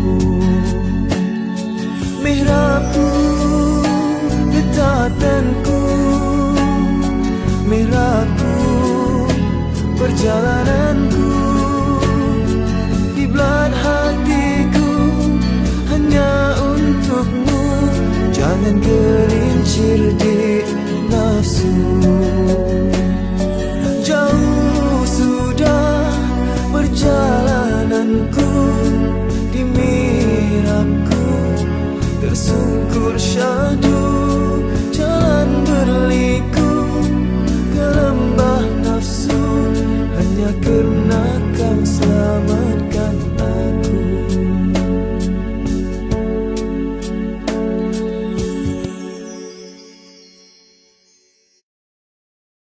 Mihrabku, ketatanku, mihrabku, perjalananku, kiblat hatiku hanya untukmu. Jangan gelincir di nafsu. Jauh sudah perjalananku, di mihrabku tersungkur syahdu, jalan berliku.